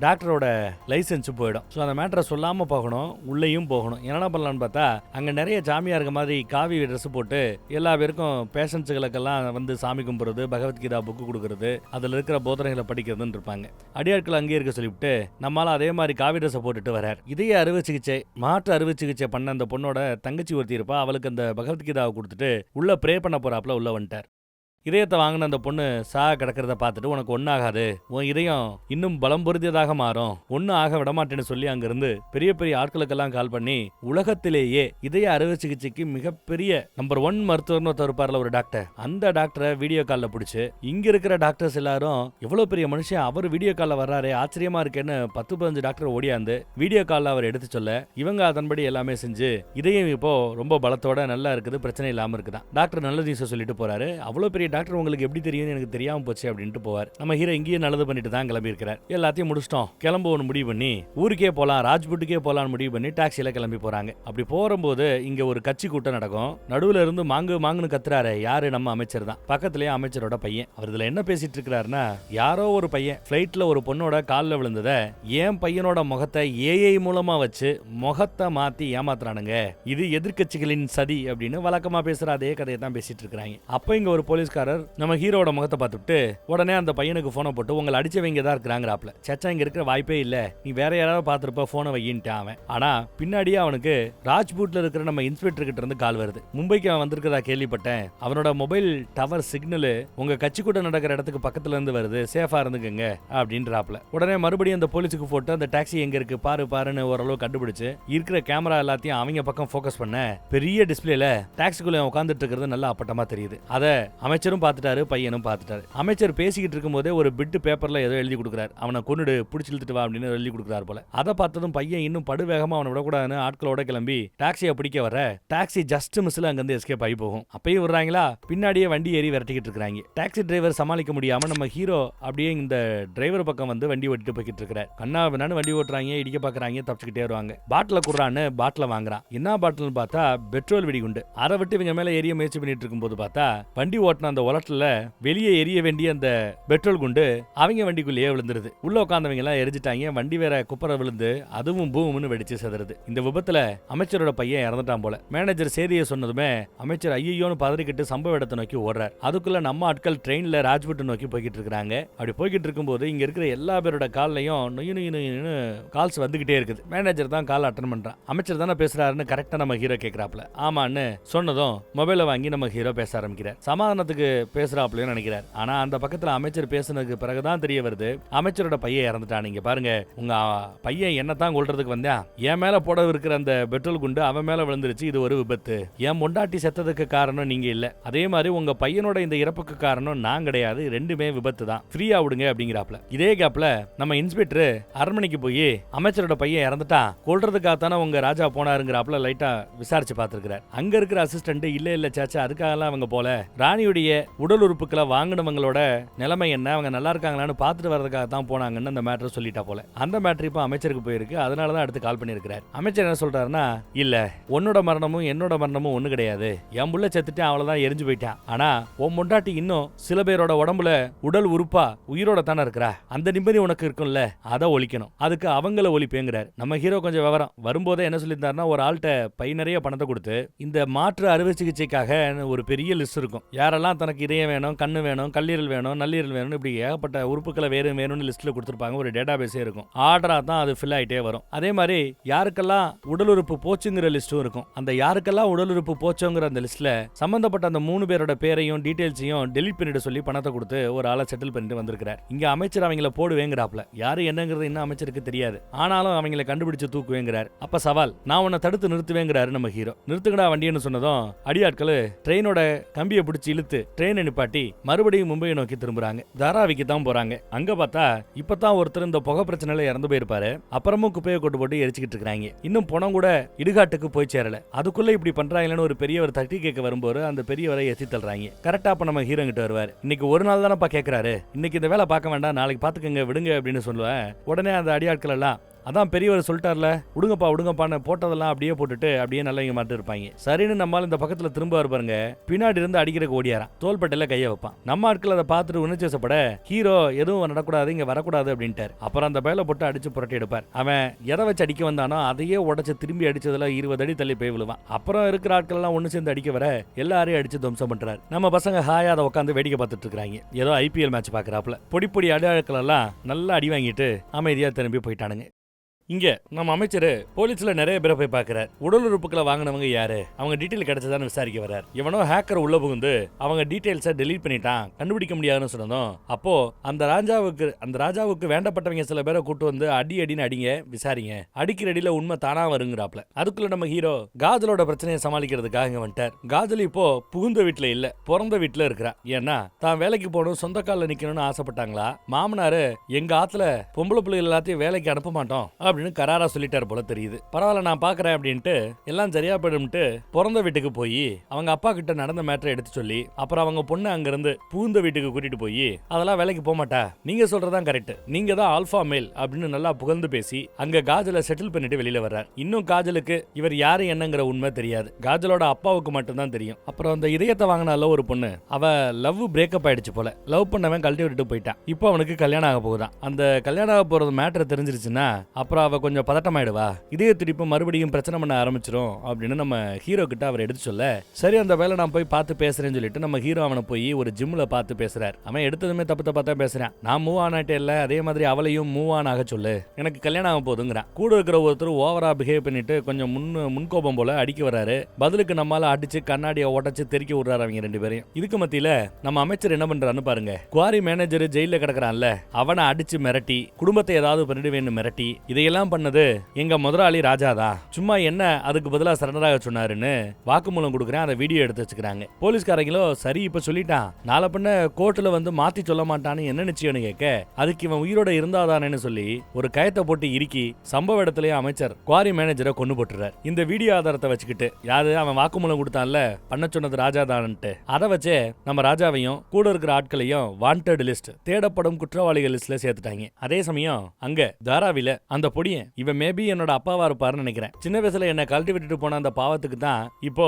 டாக்டரோட லைசன்ஸ் போயிடும். ஸோ அந்த மேட்டரை சொல்லாம போகணும், உள்ளேயும் போகணும். என்ன பண்ணலாம்னு பார்த்தா அங்க நிறைய ஜாமியா இருக்க மாதிரி காவி ட்ரெஸ் போட்டு எல்லா பேருக்கும் பேஷன்ஸுகளுக்கெல்லாம் வந்து சாமி கும்பிடுறது, பகவத்கீதா புக்கு கொடுக்கறது, அதுல இருக்கிற போதனைகளை படிக்கிறதுன்னு இருப்பாங்க. அடியாட்கள் அங்கேயே இருக்க சொல்லிவிட்டு நம்மளால அதே மாதிரி காவி ட்ரெஸ் போட்டுட்டு வரார். இதய அறுவை சிகிச்சை, மாற்று அறுவை சிகிச்சை பண்ண அந்த பொண்ணோட தங்கச்சி ஒருத்தி இருப்பா. அவளுக்கு அந்த பகவத்கீதாவை கொடுத்துட்டு உள்ள ப்ரே பண்ண போறாப்புல உள்ள வந்துட்டார். இதயத்தை வாங்கின அந்த பொண்ணு கிடக்கிறத பார்த்துட்டு உனக்கு ஒன்னாகாது, உன் இதயம் இன்னும் பலம் பொருந்தியதாக மாறும், ஒன்னும் ஆக விடமாட்டேன்னு சொல்லி அங்கிருந்து பெரிய பெரிய ஆட்களுக்கெல்லாம் கால் பண்ணி உலகத்திலேயே இதய அறுவை சிகிச்சைக்கு மிகப்பெரிய நம்பர் 1 மருத்துவர்னு இருப்பார்ல ஒரு டாக்டர், அந்த டாக்டரை வீடியோ காலில் பிடிச்சி இங்க இருக்கிற டாக்டர்ஸ் எல்லாரும் எவ்வளவு பெரிய மனுஷன் அவர் வீடியோ காலில் வர்றாரு ஆச்சரியமா இருக்கேன்னு 10-15 டாக்டர் ஓடியாந்து வீடியோ காலில் அவர் எடுத்து சொல்ல இவங்க அதன்படி எல்லாமே செஞ்சு இதயம் இப்போ ரொம்ப பலத்தோட நல்லா இருக்குது, பிரச்சனை இல்லாம இருக்குதான். டாக்டர் நல்ல நியூஸ் சொல்லிட்டு போறாரு. அவ்வளவு பெரிய டாக்டர் உங்களுக்கு எப்படி தெரியும் எனக்கு தெரியாம போச்சு அப்படின்ட்டு போவார். நம்ம ஹீரோ இங்கேயே நல்லது பண்ணிட்டு தான் கிளம்பி இருக்கிறார். எல்லாத்தையும் முடிச்சிட்டோம், கிளம்புவோம் முடிவு பண்ணி ஊருக்கே போலாம், ராஜ்புட்டுக்கே போலான்னு முடிவு பண்ணி டாக்ஸில கிளம்பி போறாங்க. அப்படி போகும்போது இங்க ஒரு கட்சி கூட்டம் நடக்கும். நடுவுல இருந்து மாங்குன்னு கத்துறாரு. யாரு? நம்ம அமைச்சர் தான். பக்கத்திலேயே அமைச்சரோட பையன். அவர் இதுல என்ன பேசிட்டு இருக்கிறாருன்னா, யாரோ ஒரு பையன் பிளைட்ல ஒரு பொண்ணோட காலில் விழுந்தத என் பையனோட முகத்தை ஏஐ மூலமா வச்சு முகத்தை மாத்தி ஏமாத்துறானுங்க, இது எதிர்கட்சிகளின் சதி அப்படின்னு வழக்கமா பேசுற அதே கதையை தான் பேசிட்டு இருக்காங்க. அப்ப இங்க ஒரு போலீஸ்காரர் நம்ம ஹீரோட முகத்தை பார்த்துட்டு உடனே அந்த பையனுக்கு போனை போட்டு உங்களை அடிச்சவங்க தான் இருக்கிறாங்கறாப்ல. சச்சா இங்க இருக்கிற வாய்ப்பே இல்ல, நீ வேற யாராவது பார்த்திருப்ப, போனை வையின்ட்டான் அவன். ஆனா பின்னாடியே அவனுக்கு ராஜ்பூட்ல இருக்கிற நம்ம இன்ஸ்பெக்டர் கிட்ட இருந்து கால் வருது. மும்பைக்கு அவன் வந்திருக்கதா கேள்விப்பட்டேன், அவனோட மொபைல் டவர் சிக்னல் உங்க கட்சி கூட்டம் நடக்கிற இடத்துக்கு பக்கத்துல இருந்து வருது, சேஃபா இருந்துக்கங்க அப்படின்றாப்ல. உடனே மறுபடியும் அந்த போலீஸுக்கு போட்டு அந்த டாக்ஸி எங்க இருக்கு பாருன்னு ஓரளவு கண்டுபிடிச்சு இருக்கிற கேமரா எல்லாத்தையும் அவங்க பக்கம் போக்கஸ் பண்ண பெரிய டிஸ்பிளேல டாக்ஸிக்குள்ள உட்காந்துட்டு இருக்கிறது நல்லா அப்பட்டமா தெரியுது. அத அமைச்சரும் பார்த்துட்டாரு, பையனும் பார்த்துட்டாரு. அமைச்சர் பேசிக்கிட்டு இருக்கும் போதே ஒரு பிட்டு பேப்பர்ல ஏதோ எழுதி கொடுக்குறாரு. அவனை கொன்னுடு, பிடிச்சி இழுத்துட்டு வா அப்படின்னு எழுதி கொடுக்குறாரு போல. அதை பார்த்ததும் பையன் இன்னும் படுவேகமா அவனை விடக்கூடாதுன்னு ஆட்களோட கிளம்பி டாக்ஸியை பிடிக்க வர டாக்ஸி ஜஸ்ட் மிஸ்ல அங்கிருந்து எஸ்கேப் ஆகி போகும். அப்பயும் விடுறாங்களா, பின்னாடியே வண்டி ஏறி விரட்டிக்கிட்டு இருக்காங்க. டாக்ஸி டிரைவர் சமாளிக்க முடியாம நம்ம ஹீரோ அப்படியே இந்த டிரைவர் பக்கம் வந்து வண்டி ஓட்டிட்டு போய்கிட்டு இருக்கிறார். கண்ணா வேணான்னு வண்டி ஓட்டுறாங்க, இடிக்க பாக்குறாங்க, தப்பிச்சுக்கிட்டே வருவாங்க. பாட்டில குடுறான்னு பாட்டில வாங்குறான். என்ன பாட்டில்னு பார்த்தா பெட்ரோல் வெடிகுண்டு. அதை விட்டு இவங்க மேல ஏறிய முயற்சி பண்ணிட்டு இருக்கும் போது பார்த்தா வண்டி ஓட்டின அந்த உலட்டில் வெளியே எரிய வேண்டிய அந்த பெட்ரோல் குண்டு அவங்க வண்டிக்குள்ளேயே விழுந்துருது. உள்ள உட்கார்ந்தவங்க எல்லாம் எரிஞ்சிட்டாங்க. வண்டி வேற குப்பரை விழுந்து அதுவும் பூம்னு வெடிச்சு செதறுது. இந்த விபத்துல அமைச்சரோட பையன் இறந்துட்டான் போல. மேனேஜர் செய்தியை சொன்னதுமே அமைச்சர் ஐயோன்னு பதறிக்கிட்டு சம்பவ இடத்தை நோக்கி ஓடுறார். அதுக்குள்ள நம்ம ஆட்கள் ட்ரெயின்ல ராஜ்புட் நோக்கி போய்கிட்டு இருக்காங்க. அப்படி போய்கிட்டு இருக்கும்போது இங்க இருக்கிற எல்லா பேரோட கால்லையும் நொய்னு கால்ஸ் வந்துகிட்டே இருக்குது. மேனேஜர் தான் கால் அட்டன் பண்றான். அமைச்சர் தானே பேசுறாருன்னு கரெக்டா நம்ம ஹீரோ கேட்கிறாப்ல. ஆமான்னு சொன்னதும் மொபைலை வாங்கி நம்ம ஹீரோ பேச ஆரம்பிக்கிறார். சமாதானத்துக்கு பேசுறாப்லன்னு நினைக்கிறார். ஆனா அந்த பக்கத்துல அமைச்சர் பேசுனதுக்கு பிறகுதான் தெரிய வருது அமைச்சரோட பையன் இறந்துட்டான். நீங்க பாருங்க, உங்க பையன் என்னத்தான் கொல்றதுக்கு வந்தா என் மேல போட இருக்கிற அந்த பெட்ரோல் குண்டு அவன் மேல விழுந்துருச்சு, இது ஒரு விபத்து. என் பொண்டாட்டி செத்ததுக்கு காரணம் நீங்க இல்ல, அதே மாதிரி உங்க பையனோட இந்த இறப்புக்கு காரணம் நான் கிடையாது, ரெண்டுமே விபத்து தான், ஃப்ரீயா விடுங்க அப்படிங்கிறாப்ல. இதே கேப்ல நம்ம இன்ஸ்பெக்டர் அரண்மனைக்கு போய் அமைச்சரோட பையன் இறந்துட்டான், கொல்றதுக்காகத்தானே உங்க ராஜா போனாருங்கிறாப்ல. லைட்டா விசாரிச்சு பார்த்திருக்கிறார். அங்க இருக்கிற அசிஸ்டன்ட் இல்ல சாச்சா அதுக்காக அவங்க போல, ராணியுடைய உடல் உறுப்புக்களை வாங்கினவங்களோட நிலைமை என்ன, அவங்க நல்லா இருக்காங்களான்னு பார்த்துட்டு வரதுக்காக தான் போனாங்கன்னு அந்த மேட்டர் சொல்லிட்டா போல. அந்த மேட்டர் இப்போ அமைச்சருக்கு போயிருக்கு. அதனாலதான் அடுத்து கால் பண்ணியிருக்கிறார். அமைச்சர் என்ன சொல்றாருன்னா, இல்ல உன்னோட மரணமும் என்னோட மரணமும் ஒண்ணு கிடையாது, என் புள்ள செத்துட்டு அவ்வளவுதான் எரிஞ்சு போயிட்டான். ஆனா உன் முண்டாட்டி இன்னும் சில பேரோட உடம்புல உடல் உறுப்பா உயிரோட தானே இருக்கிறா, அந்த நிம்மதி உனக்கு இருக்கும்ல, அதை ஒழிக்கணும், அதுக்கு அவங்கள ஒழிப்பேங்கிறார். நம்ம ஹீரோ கொஞ்சம் விவரம் வரும்போதே என்ன சொல்லியிருந்தாருன்னா, ஒரு ஆள்கிட்ட பை நிறைய பணத்தை கொடுத்து இந்த மாற்று அறுவை சிகிச்சைக்காக ஒரு பெரிய லிஸ்ட் இருக்கும், யாரெல்லாம் தனக்கு இதயம் வேணும், கண்ணு வேணும், கல்லீரல் வேணும், நல்லீரல் வேணும், இப்படி ஏகப்பட்ட உறுப்புகளை வேணும்னு லிஸ்ட்ல கொடுத்துருப்பாங்க. ஒரு டேட்டா பேஸே இருக்கும். ஆர்டரா தான் அது ஃபில் ஆகிட்டே வரும். அதே மாதிரி யாருக்கெல்லாம் உடல் உறுப்பு போச்சுங்கிற லிஸ்ட்டும் இருக்கும். அந்த யாருக்கெல்லாம் உடல் உறுப்பு போச்சோங்கிற அந்த லிஸ்ட்ல சம்பந்தப்பட்ட அந்த 3 பேரோட பேரையும் டீடைல்ஸையும் டெலிட் பண்ணிட்டு சொல்லி பணத்தை கொடுத்து ஒரு ஆளை செட்டில் பண்ணிட்டு வந்திருக்கிறார். இங்க அமைச்சர் அவங்கள போடுவேங்கிறாப்ல. யாரு என்னங்கிறது இன்னும் அமைச்சருக்கு தெரியாது. ஆனாலும் அவங்களை கண்டுபிடிச்சு தூக்குவேங்கிறார். அப்ப சவால், நான் உன்னை தடுத்து நிறுத்துவேங்கிறாரு நம்ம ஹீரோ. நிறுத்துங்கடா வண்டின்னு சொன்னதும் அடியாட்கள் ட்ரெயினோட கம்பியை பிடிச்சி இழுத்து ட்ரெயினை நிப்பாட்டி மறுபடியும் மும்பையை நோக்கி திரும்புறாங்க. தாராவிக்கு தான் போறாங்க. அங்க பார்த்தா இப்பதான் ஒருத்தர் இந்த புகை பிரச்சனையில இறந்து போயிருப்பாரு. அப்புறமும் குப்பையை கொண்டு போட்டு எரிச்சுக்கிட்டு இருக்காங்க. இன்னும் பணம் கூட இடுகாட்டுக்கு போய் சேரல. அதுக்குள்ள இப்படி பண்றாங்கன்னு ஒரு பெரியவர் தட்டி கேட்க வரும்போது அந்த பெரியவரை எத்தி தள்ளுறாங்க. கரெக்டா அப்ப நம்ம ஹீரோ கிட்ட வருவார். இன்னைக்கு ஒரு நாள் தானப்பா கேட்கிறாரு, இன்னைக்கு இந்த வேலை பார்க்க வேண்டாம், நாளைக்கு பாத்துக்கங்க விடுங்க அப்படின்னு சொல்லுவேன். உடனே அந்த அடியாட்கள் எல்லாம் அதான் பெரியவர் சொல்லிட்டார்ல, விடுங்கப்பான்னு போட்டதெல்லாம் அப்படியே போட்டுட்டு அப்படியே நல்லா இங்க மாட்டு இருப்பாங்க. சரின்னு நம்மால இந்த பக்கத்துல திரும்ப பாருங்க, பின்னாடி இருந்து அடிக்கிறக்கு ஓடியாரான். தோள்பட்டையில கைய வைப்பான். நம்ம ஆட்கள் அதை பார்த்துட்டு உணர்ச்சி வசப்பட ஹீரோ எதுவும் நடக்கூடாது, இங்க வரக்கூடாது அப்படின்ட்டார். அப்புறம் அந்த பேல போட்டு அடிச்சு புரட்டி எடுப்பார். அவன் எதை வச்சு அடிக்க வந்தானோ அதையே உடச்சு திரும்பி அடிச்சதுல 20 அடி தள்ளி போய் விழுவான். அப்புறம் இருக்கிற ஆட்கள் எல்லாம் ஒண்ணு சேர்ந்து அடிக்க வர எல்லாரையும் அடிச்சு துவம்சம் பண்றாரு. நம்ம பசங்க ஹாயா அதை உட்காந்து வேடிக்கை பார்த்துட்டு இருக்காங்க. ஏதோ IPL மேட்ச் பாக்குறாப்ல. பொடி அடியாட்கள் எல்லாம் நல்லா அடி வாங்கிட்டு அமைதியா திரும்பி போயிட்டானுங்க. இங்க நம்ம அமைச்சர் போலீஸ்ல நிறைய பேரை போய் பாக்குறாரு. உடல் உறுப்புகளை வாங்கினவங்க யாரு, அவங்க டீடைல் கிடைச்சதான்னு விசாரிக்க வர்றார். இவனோ ஹேக்கர் உள்ள புகுந்து அவங்க டீடைல்ஸை டெலீட் பண்ணிட்டான், கண்டுபிடிக்க முடியாதுன்னு சொன்னதும் அப்போ அந்த ராஜாவுக்கு வேண்டப்பட்டவங்க சில பேரை கூட்டு வந்து அடின்னு அடிங்க, விசாரிங்க, அடிக்கிற அடியில உண்மை தானா வருங்கிறாப்ல. அதுக்குள்ள நம்ம ஹீரோ காஜலோட பிரச்சனையை சமாளிக்கிறதுக்காக இங்க வந்துட்டார். காஜல் இப்போ புகுந்த வீட்டுல இல்ல, பிறந்த வீட்டுல இருக்கிறா. ஏன்னா தான் வேலைக்கு போகணும், சொந்த காலில் நிக்கணும்னு ஆசைப்பட்டாங்களா. மாமனாரு எங்க ஆத்துல பொம்பளை பிள்ளைகள் எல்லாத்தையும் வேலைக்கு அனுப்ப மாட்டோம் அப்படின்னு கராரா சொல்லிட்டாரு போல தெரியுது. பரவாயில்ல நான் பாக்குறேன் அப்படின்ட்டு எல்லாம் சரியா போயிடும்ட்டு பிறந்த வீட்டுக்கு போய் அவங்க அப்பா கிட்ட நடந்த மேட்டரை எடுத்து சொல்லி அப்புறம் அவங்க பொண்ணு அங்க இருந்து பூந்த வீட்டுக்கு கூட்டிட்டு போய் அதெல்லாம் வேலைக்கு போக மாட்டா, நீங்க சொல்றதான் கரெக்ட், நீங்க தான் ஆல்பா மேல் அப்படின்னு நல்லா புகழ்ந்து பேசி அங்க காஜலை செட்டில் பண்ணிட்டு வெளியில வர்றார். இன்னும் காஜலுக்கு இவர் யாரு என்னங்கிற உண்மை தெரியாது. காஜலோட அப்பாவுக்கு மட்டும்தான் தெரியும். அப்புறம் அந்த இதயத்தை வாங்கினால ஒரு பொண்ணு, அவ லவ் பிரேக்கப் ஆயிடுச்சு போல. லவ் பண்ணவன் கழட்டி விட்டுட்டு போயிட்டான். இப்போ அவனுக்கு கல்யாணம் ஆக போகுதான். அந்த கல்யாணம் ஆக போறது மேட்டர் தெரிஞ்சிருச்சுன்னா அப்புறம் அவ கொஞ்சம் பதட்டமாயிடுவா, இதய துடிப்பு மறுபடியும் பிரச்சனை பண்ண ஆரம்பிச்சிரும் அப்படின்னு நம்ம ஹீரோ கிட்ட அவர் எடுத்து சொல்ல, சரி அந்த வேலை நான் போய் பார்த்து பேசுறேன்னு சொல்லிட்டு நம்ம ஹீரோ அவனை போய் ஒரு ஜிம்ல பார்த்து பேசுறாரு. அவன் எடுத்ததுமே தப்பு தப்பா பேசுறான். நான் மூவ் ஆனாட்டே இல்ல, அதே மாதிரி அவளையும் மூவ் ஆன் ஆக சொல்லு, எனக்கு கல்யாணம் ஆக போதுங்கிறான். கூட இருக்கிற ஒருத்தர் ஓவரா பிஹேவ் பண்ணிட்டு கொஞ்சம் முன்கோபம் போல அடிக்க வராரு. பதிலுக்கு நம்மால அடிச்சு கண்ணாடியை உடச்சு தெறிக்க விடுறாரு அவங்க 2 பேரையும். இதுக்கு மத்தியில நம்ம அமைச்சர் என்ன பண்றான்னு பாருங்க. குவாரி மேனேஜர் ஜெயில கிடக்குறான்ல, அவனை அடிச்சு மிரட்டி குடும்பத்தை ஏதாவது பண்ணிடுவேன்னு மிரட்டி இதையெல்லாம் பண்ணது எங்க முதலாளி ராஜாதான், சும்மா என்ன அதுக்கு பதிலா சரண்டராக சொன்னாருன்னு வாக்குமூலம் கொடுக்குறேன், அதை வீடியோ எடுத்து வச்சுக்கிறாங்க. போலீஸ்காரங்களோ சரி இப்ப சொல்லிட்டான், நாளை பண்ண கோர்ட்ல வந்து மாத்தி சொல்ல மாட்டான்னு என்ன நிச்சயம்னு கேட்க, அதுக்கு இவன் உயிரோட இருந்தாதானேன்னு சொல்லி ஒரு கயத்தை போட்டு இறுக்கி சம்பவ இடத்துலயே அமைச்சர் குவாரி மேனேஜரை கொண்டு போட்டுறாரு. இந்த வீடியோ ஆதாரத்தை வச்சுக்கிட்டு யாரு அவன் வாக்குமூலம் கொடுத்தான்ல பண்ண சொன்னது ராஜாதான்ட்டு, அதை வச்சே நம்ம ராஜாவையும் கூட இருக்கிற ஆட்களையும் வாண்டட் லிஸ்ட், தேடப்படும் குற்றவாளிகள் லிஸ்ட்ல சேர்த்துட்டாங்க. அதே சமயம் அங்க தாராவில அந்த பொடியன் இவன் மேபி என்னோட அப்பாவா இருப்பாருன்னு நினைக்கிறேன். சின்ன வயசுல என்ன கழட்டி விட்டுட்டு போன அந்த பாவத்துக்கு தான் இப்போ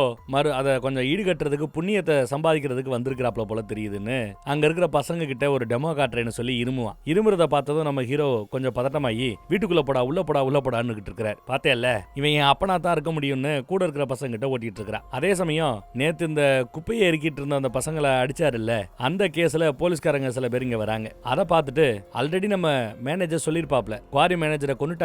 அதை கொஞ்சம் ஈடுகட்டுறதுக்கு புண்ணியத்தை சம்பாதிக்கிறதுக்கு வந்திருக்கிறாப்ல போல தெரியுதுன்னு அங்க இருக்கிற பசங்க கிட்ட ஒரு டெமோ காட்டுறேன்னு சொல்லி இருமுவான். இருமுறத பார்த்ததும் நம்ம ஹீரோ கொஞ்சம் பதட்டமாயி வீட்டுக்குள்ள போடா உள்ள போடான்னு இருக்கிறார். பார்த்தேல்ல இவன் என் அப்பனா தான் இருக்க முடியும்னு கூட இருக்கிற பசங்க கிட்ட ஓட்டிட்டு இருக்கிறான். அதே சமயம் நேத்து இந்த குப்பையை எரிக்கிட்டு இருந்த அந்த பசங்களை அடிச்சாரு இல்ல, அந்த கேஸ்ல போலீஸ்காரங்க சில பேர் இங்க வராங்க. அதை பார்த்துட்டு ஆல்ரெடி நம்ம மேனேஜர் சொல்லிருப்பாப்ல, குவாரி மேனேஜரை கொண்டுட்டாங்க,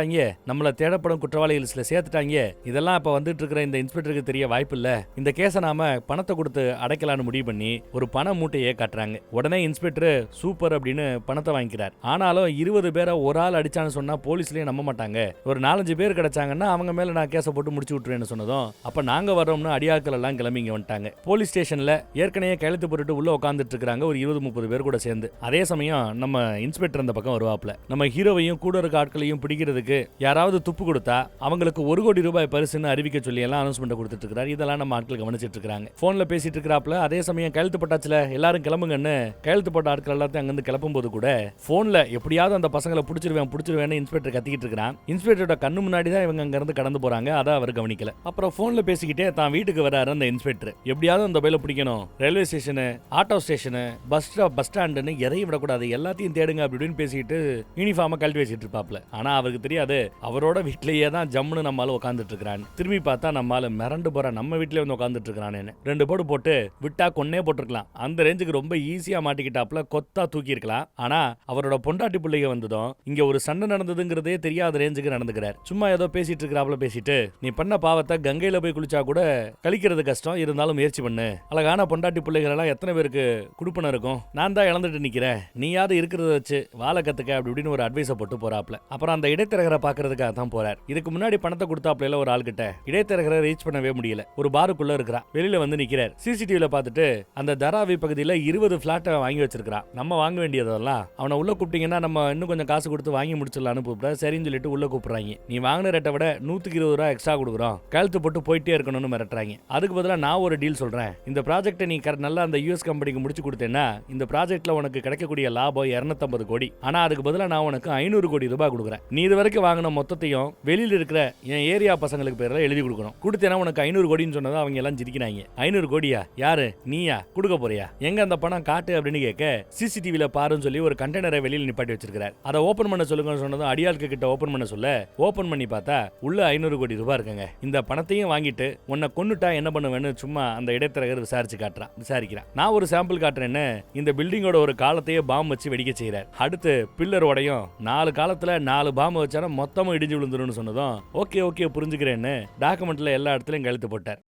நம்மள தேடப்படும் குற்றவாளிகள் லிஸ்ட்ல சேர்த்துட்டாங்க, இதெல்லாம் இப்ப வந்துட்டு இருக்கிற இந்த இன்ஸ்பெக்டருக்கு தெரிய வாய்ப்பு இல்ல, இந்த கேஸை நாம பணத்தை கொடுத்து அடைக்கலான்னு முடிவு பண்ணி ஒரு பண மூட்டையே காட்டுறாங்க. உடனே இன்ஸ்பெக்டர் சூப்பர் அப்படின்னு பணத்தை வாங்கிக்கிறார். ஆனாலும் 20 பேரை ஒரு ஆள் அடிச்சான்னு சொன்னா போலீஸ்லயே நம்ப மாட்டாங்க, ஒரு 4-5 பேர் கிடைச்சாங்கன்னா அவங்க மேல நான் கேஸை போட்டு முடிச்சு விட்டுருவேன்னு சொன்னதும் அப்ப நாங்க வரோம்னு அடியாட்கள் எல்லாம் கிளம்பி இங்க வந்துட்டாங்க. போலீஸ் ஸ்டேஷன்ல ஏற்கனவே கையெழுத்து போட்டுட்டு உள்ள உட்காந்துட்டு இருக்காங்க ஒரு 20-30 பேர் கூட சேர்ந்து. அதே சமயம் நம்ம இன்ஸ்பெக்டர் அந்த பக்கம் வருவாப்ல. நம்ம ஹீரோவையும் கூட இருக்க ஆட்களையும் பிடிக்கிறதுக்கு யாராவது துப்பு கொடுத்தா அவங்களுக்கு 1 கோடி ரூபாய் பரிசுன்னு அறிவிக்க சொல்லி எல்லாம் அனௌன்ஸ்மெண்ட் கொடுத்துட்டு இருக்காரு. இதெல்லாம் நம்ம ஆட்கள் கவனிச்சிட்டு இருக்காங்க. போன்ல பேசிட்டு இருக்கிறாப்ல. அதே சமயம் கையெழுத்து போட்டாச்சுல எல்லாரும் கிளம்புங்கன்னு கையெழுத்து போட்ட ஆட்கள் எல்லாத்தையும் அங்கிருந்து கிளப்பும் போது கூட போன்ல எப்படியாவது அந்த பசங்களை பிடிச்சிருவேன் இன்ஸ்பெக்டர் கத்திக்கிட்டு இருக்கிறான். இன்ஸ்பெக்டரோட கண்ணு முன்னாடி தான் இவங்க அங்க இருந்து கடந்து போறாங்க. அதை அவர் கவனிக்கல. அப்புறம் போன்ல பேசிக்கிட்டே தான் வீட்டுக்கு வராரு அந்த இன்ஸ்பெக்டர். எப்படியாவது அந்த பையில பிடிக்கணும், railway station, auto station, bus ஸ்டாண்டுன்னு எதையும் விடக்கூடாது, எல்லாத்தையும் தேடுங்க அப்படின்னு பேசிட்டு யூனிஃபார்மை கழட்டி வச்சிட்டு இருப்பாப்ல. ஆனா அவருக்கு தெரியாது அது அவரோட வீட்லயே தான் ஜம்முன்னு நம்மால உட்காந்துட்டு இருக்கான். திரும்பி பார்த்தா நம்மால மிரண்டு போற நம்ம வீட்லயே வந்து உட்காந்துட்டு இருக்கானேன்னு 2 போடு போட்டு விட்டா கொன்னே போட்டிருக்கலாம். அந்த ரேஞ்சுக்கு ரொம்ப ஈஸியா மாட்டிக்கிட்டாப்ல, கொத்தா தூக்கி இருக்கலாம். ஆனா அவரோட பொண்டாட்டி பிள்ளைங்க வந்ததும் இங்க ஒரு சண்டை நடந்ததுங்கிறதே தெரியாத ரேஞ்சுக்கு நடந்துக்கிறார். சும்மா ஏதோ பேசிட்டு இருக்கிறாப்ல பேசிட்டு, நீ பண்ண பாவத்தை கங்கையில போய் குளிச்சா கூட கழிக்கிறது கஷ்டம், இருந்தாலும் முயற்சி பண்ணு. அழகான பொண்டாட்டி பிள்ளைகள் எல்லாம் எத்தனை பேருக்கு குடுப்பன இருக்கும், நான் தான் இழந்துட்டு நிக்கிறேன், நீயாவது இருக்கிறத வச்சு வாழை கத்துக்க அப்படி இப்படின்னு ஒரு அட்வைஸை போட்டு போறாப்ல. அப்புறம் அந்த இடைத்தரகரை பாக்குறதுக்காக தான் போறார். இதுக்கு முன்னாடி பணத்தை கொடுத்தாப்ல ஒரு ஆள் கிட்ட இடைத்தரகரை ரீச் பண்ணவே முடியல. ஒரு பாருக்குள்ள இருக்கிறான், வெளியில வந்து நிக்கிறார். சிசிடிவில பார்த்துட்டு அந்த தராவி பகுதியில 20 பிளாட்டை வாங்கி வச்சிருக்கான். நம்ம வாங்க வேண்டியதெல்லாம் அவனை உள்ள கூப்பிட்டீங்கன்னா நம்ம இன்னும் கொஞ்சம் காசு கொடுத்து வாங்கி முடிச்சிடலான்னு கூப்பிட்டா சரின்னு சொல்லிட்டு உள்ள கூப்பிடுறாங்க. நீ வாங்கின ரேட்டை விட 120 ரூபா எக்ஸ்ட்ரா கொடுக்குறோம், கழுத்து போட்டு போயிட்டே இருக்கணும்னு மிரட்டுறாங்க. அதுக்கு பதிலா நான் ஒரு டீல் சொல்றேன், இந்த ப்ராஜெக்ட்டை நீ நல்லா அந்த யூஎஸ் கம்பெனிக்கு முடிச்சு கொடுத்தேன்னா இந்த ப்ராஜெக்ட்ல உனக்கு கிடைக்கக்கூடிய லாபம் 250 கோடி. ஆனா அதுக்கு பதிலா நான் உனக்கு 500 கோடி ரூபாய் கொடுக்குறேன். நீ இது வரைக்கும் வாங்கின மொத்தத்தையும் வெளியில இருக்கிற என் ஏரியா பசங்களுக்கு பேர்ல எழுதி கொடுக்கணும். கொடுத்தேன்னா உனக்கு 500 கோடின்னு சொன்னதை அவங்க எல்லாம் சிரிக்கிறாங்க. 500 கோடியா? யாரு நீயா கொடுக்க போறியா? எங்க அந்த பணம் காட்டு அப்படின்னு கேட்க சிசிடிவில பாருன்னு சொல்லி ஒரு கண்டெய்னரை வெளியில நிப்பாட்டி வச்சிருக்காரு. அதை ஓபன் பண்ண சொல்லுங்கன்னு சொன்னதும் அடியாளுக்கு கிட்ட ஓபன் பண்ண சொல்ல ஓபன் பண்ணி பார்த்தா உள்ள 500 கோடி ரூபாய் இருக்குங்க. இந்த பணத்தையும் வாங்கிட்டு உன்னை கொன்னுட்டா என்ன பண்ணுவேன்னு சும்மா அந்த இடைத்தரகர் விசாரிக்கிறான். நான் ஒரு சாம்பிள் காட்டுறேன்னு இந்த பில்டிங்கோட ஒரு காலத்தையே பாம் வச்சு வெடிக்க செய்யறார். அடுத்து பில்லர் உடையும், 4 காலத்துல 4 பாம்பு வச்சாலும் மொத்தமும் இடிஞ்சு விழுந்துருன்னு சொன்னதும் ஓகே புரிஞ்சுக்கிறேன்னு டாக்குமெண்ட்ல எல்லா இடத்துலயும் கழுத்து போட்டார்.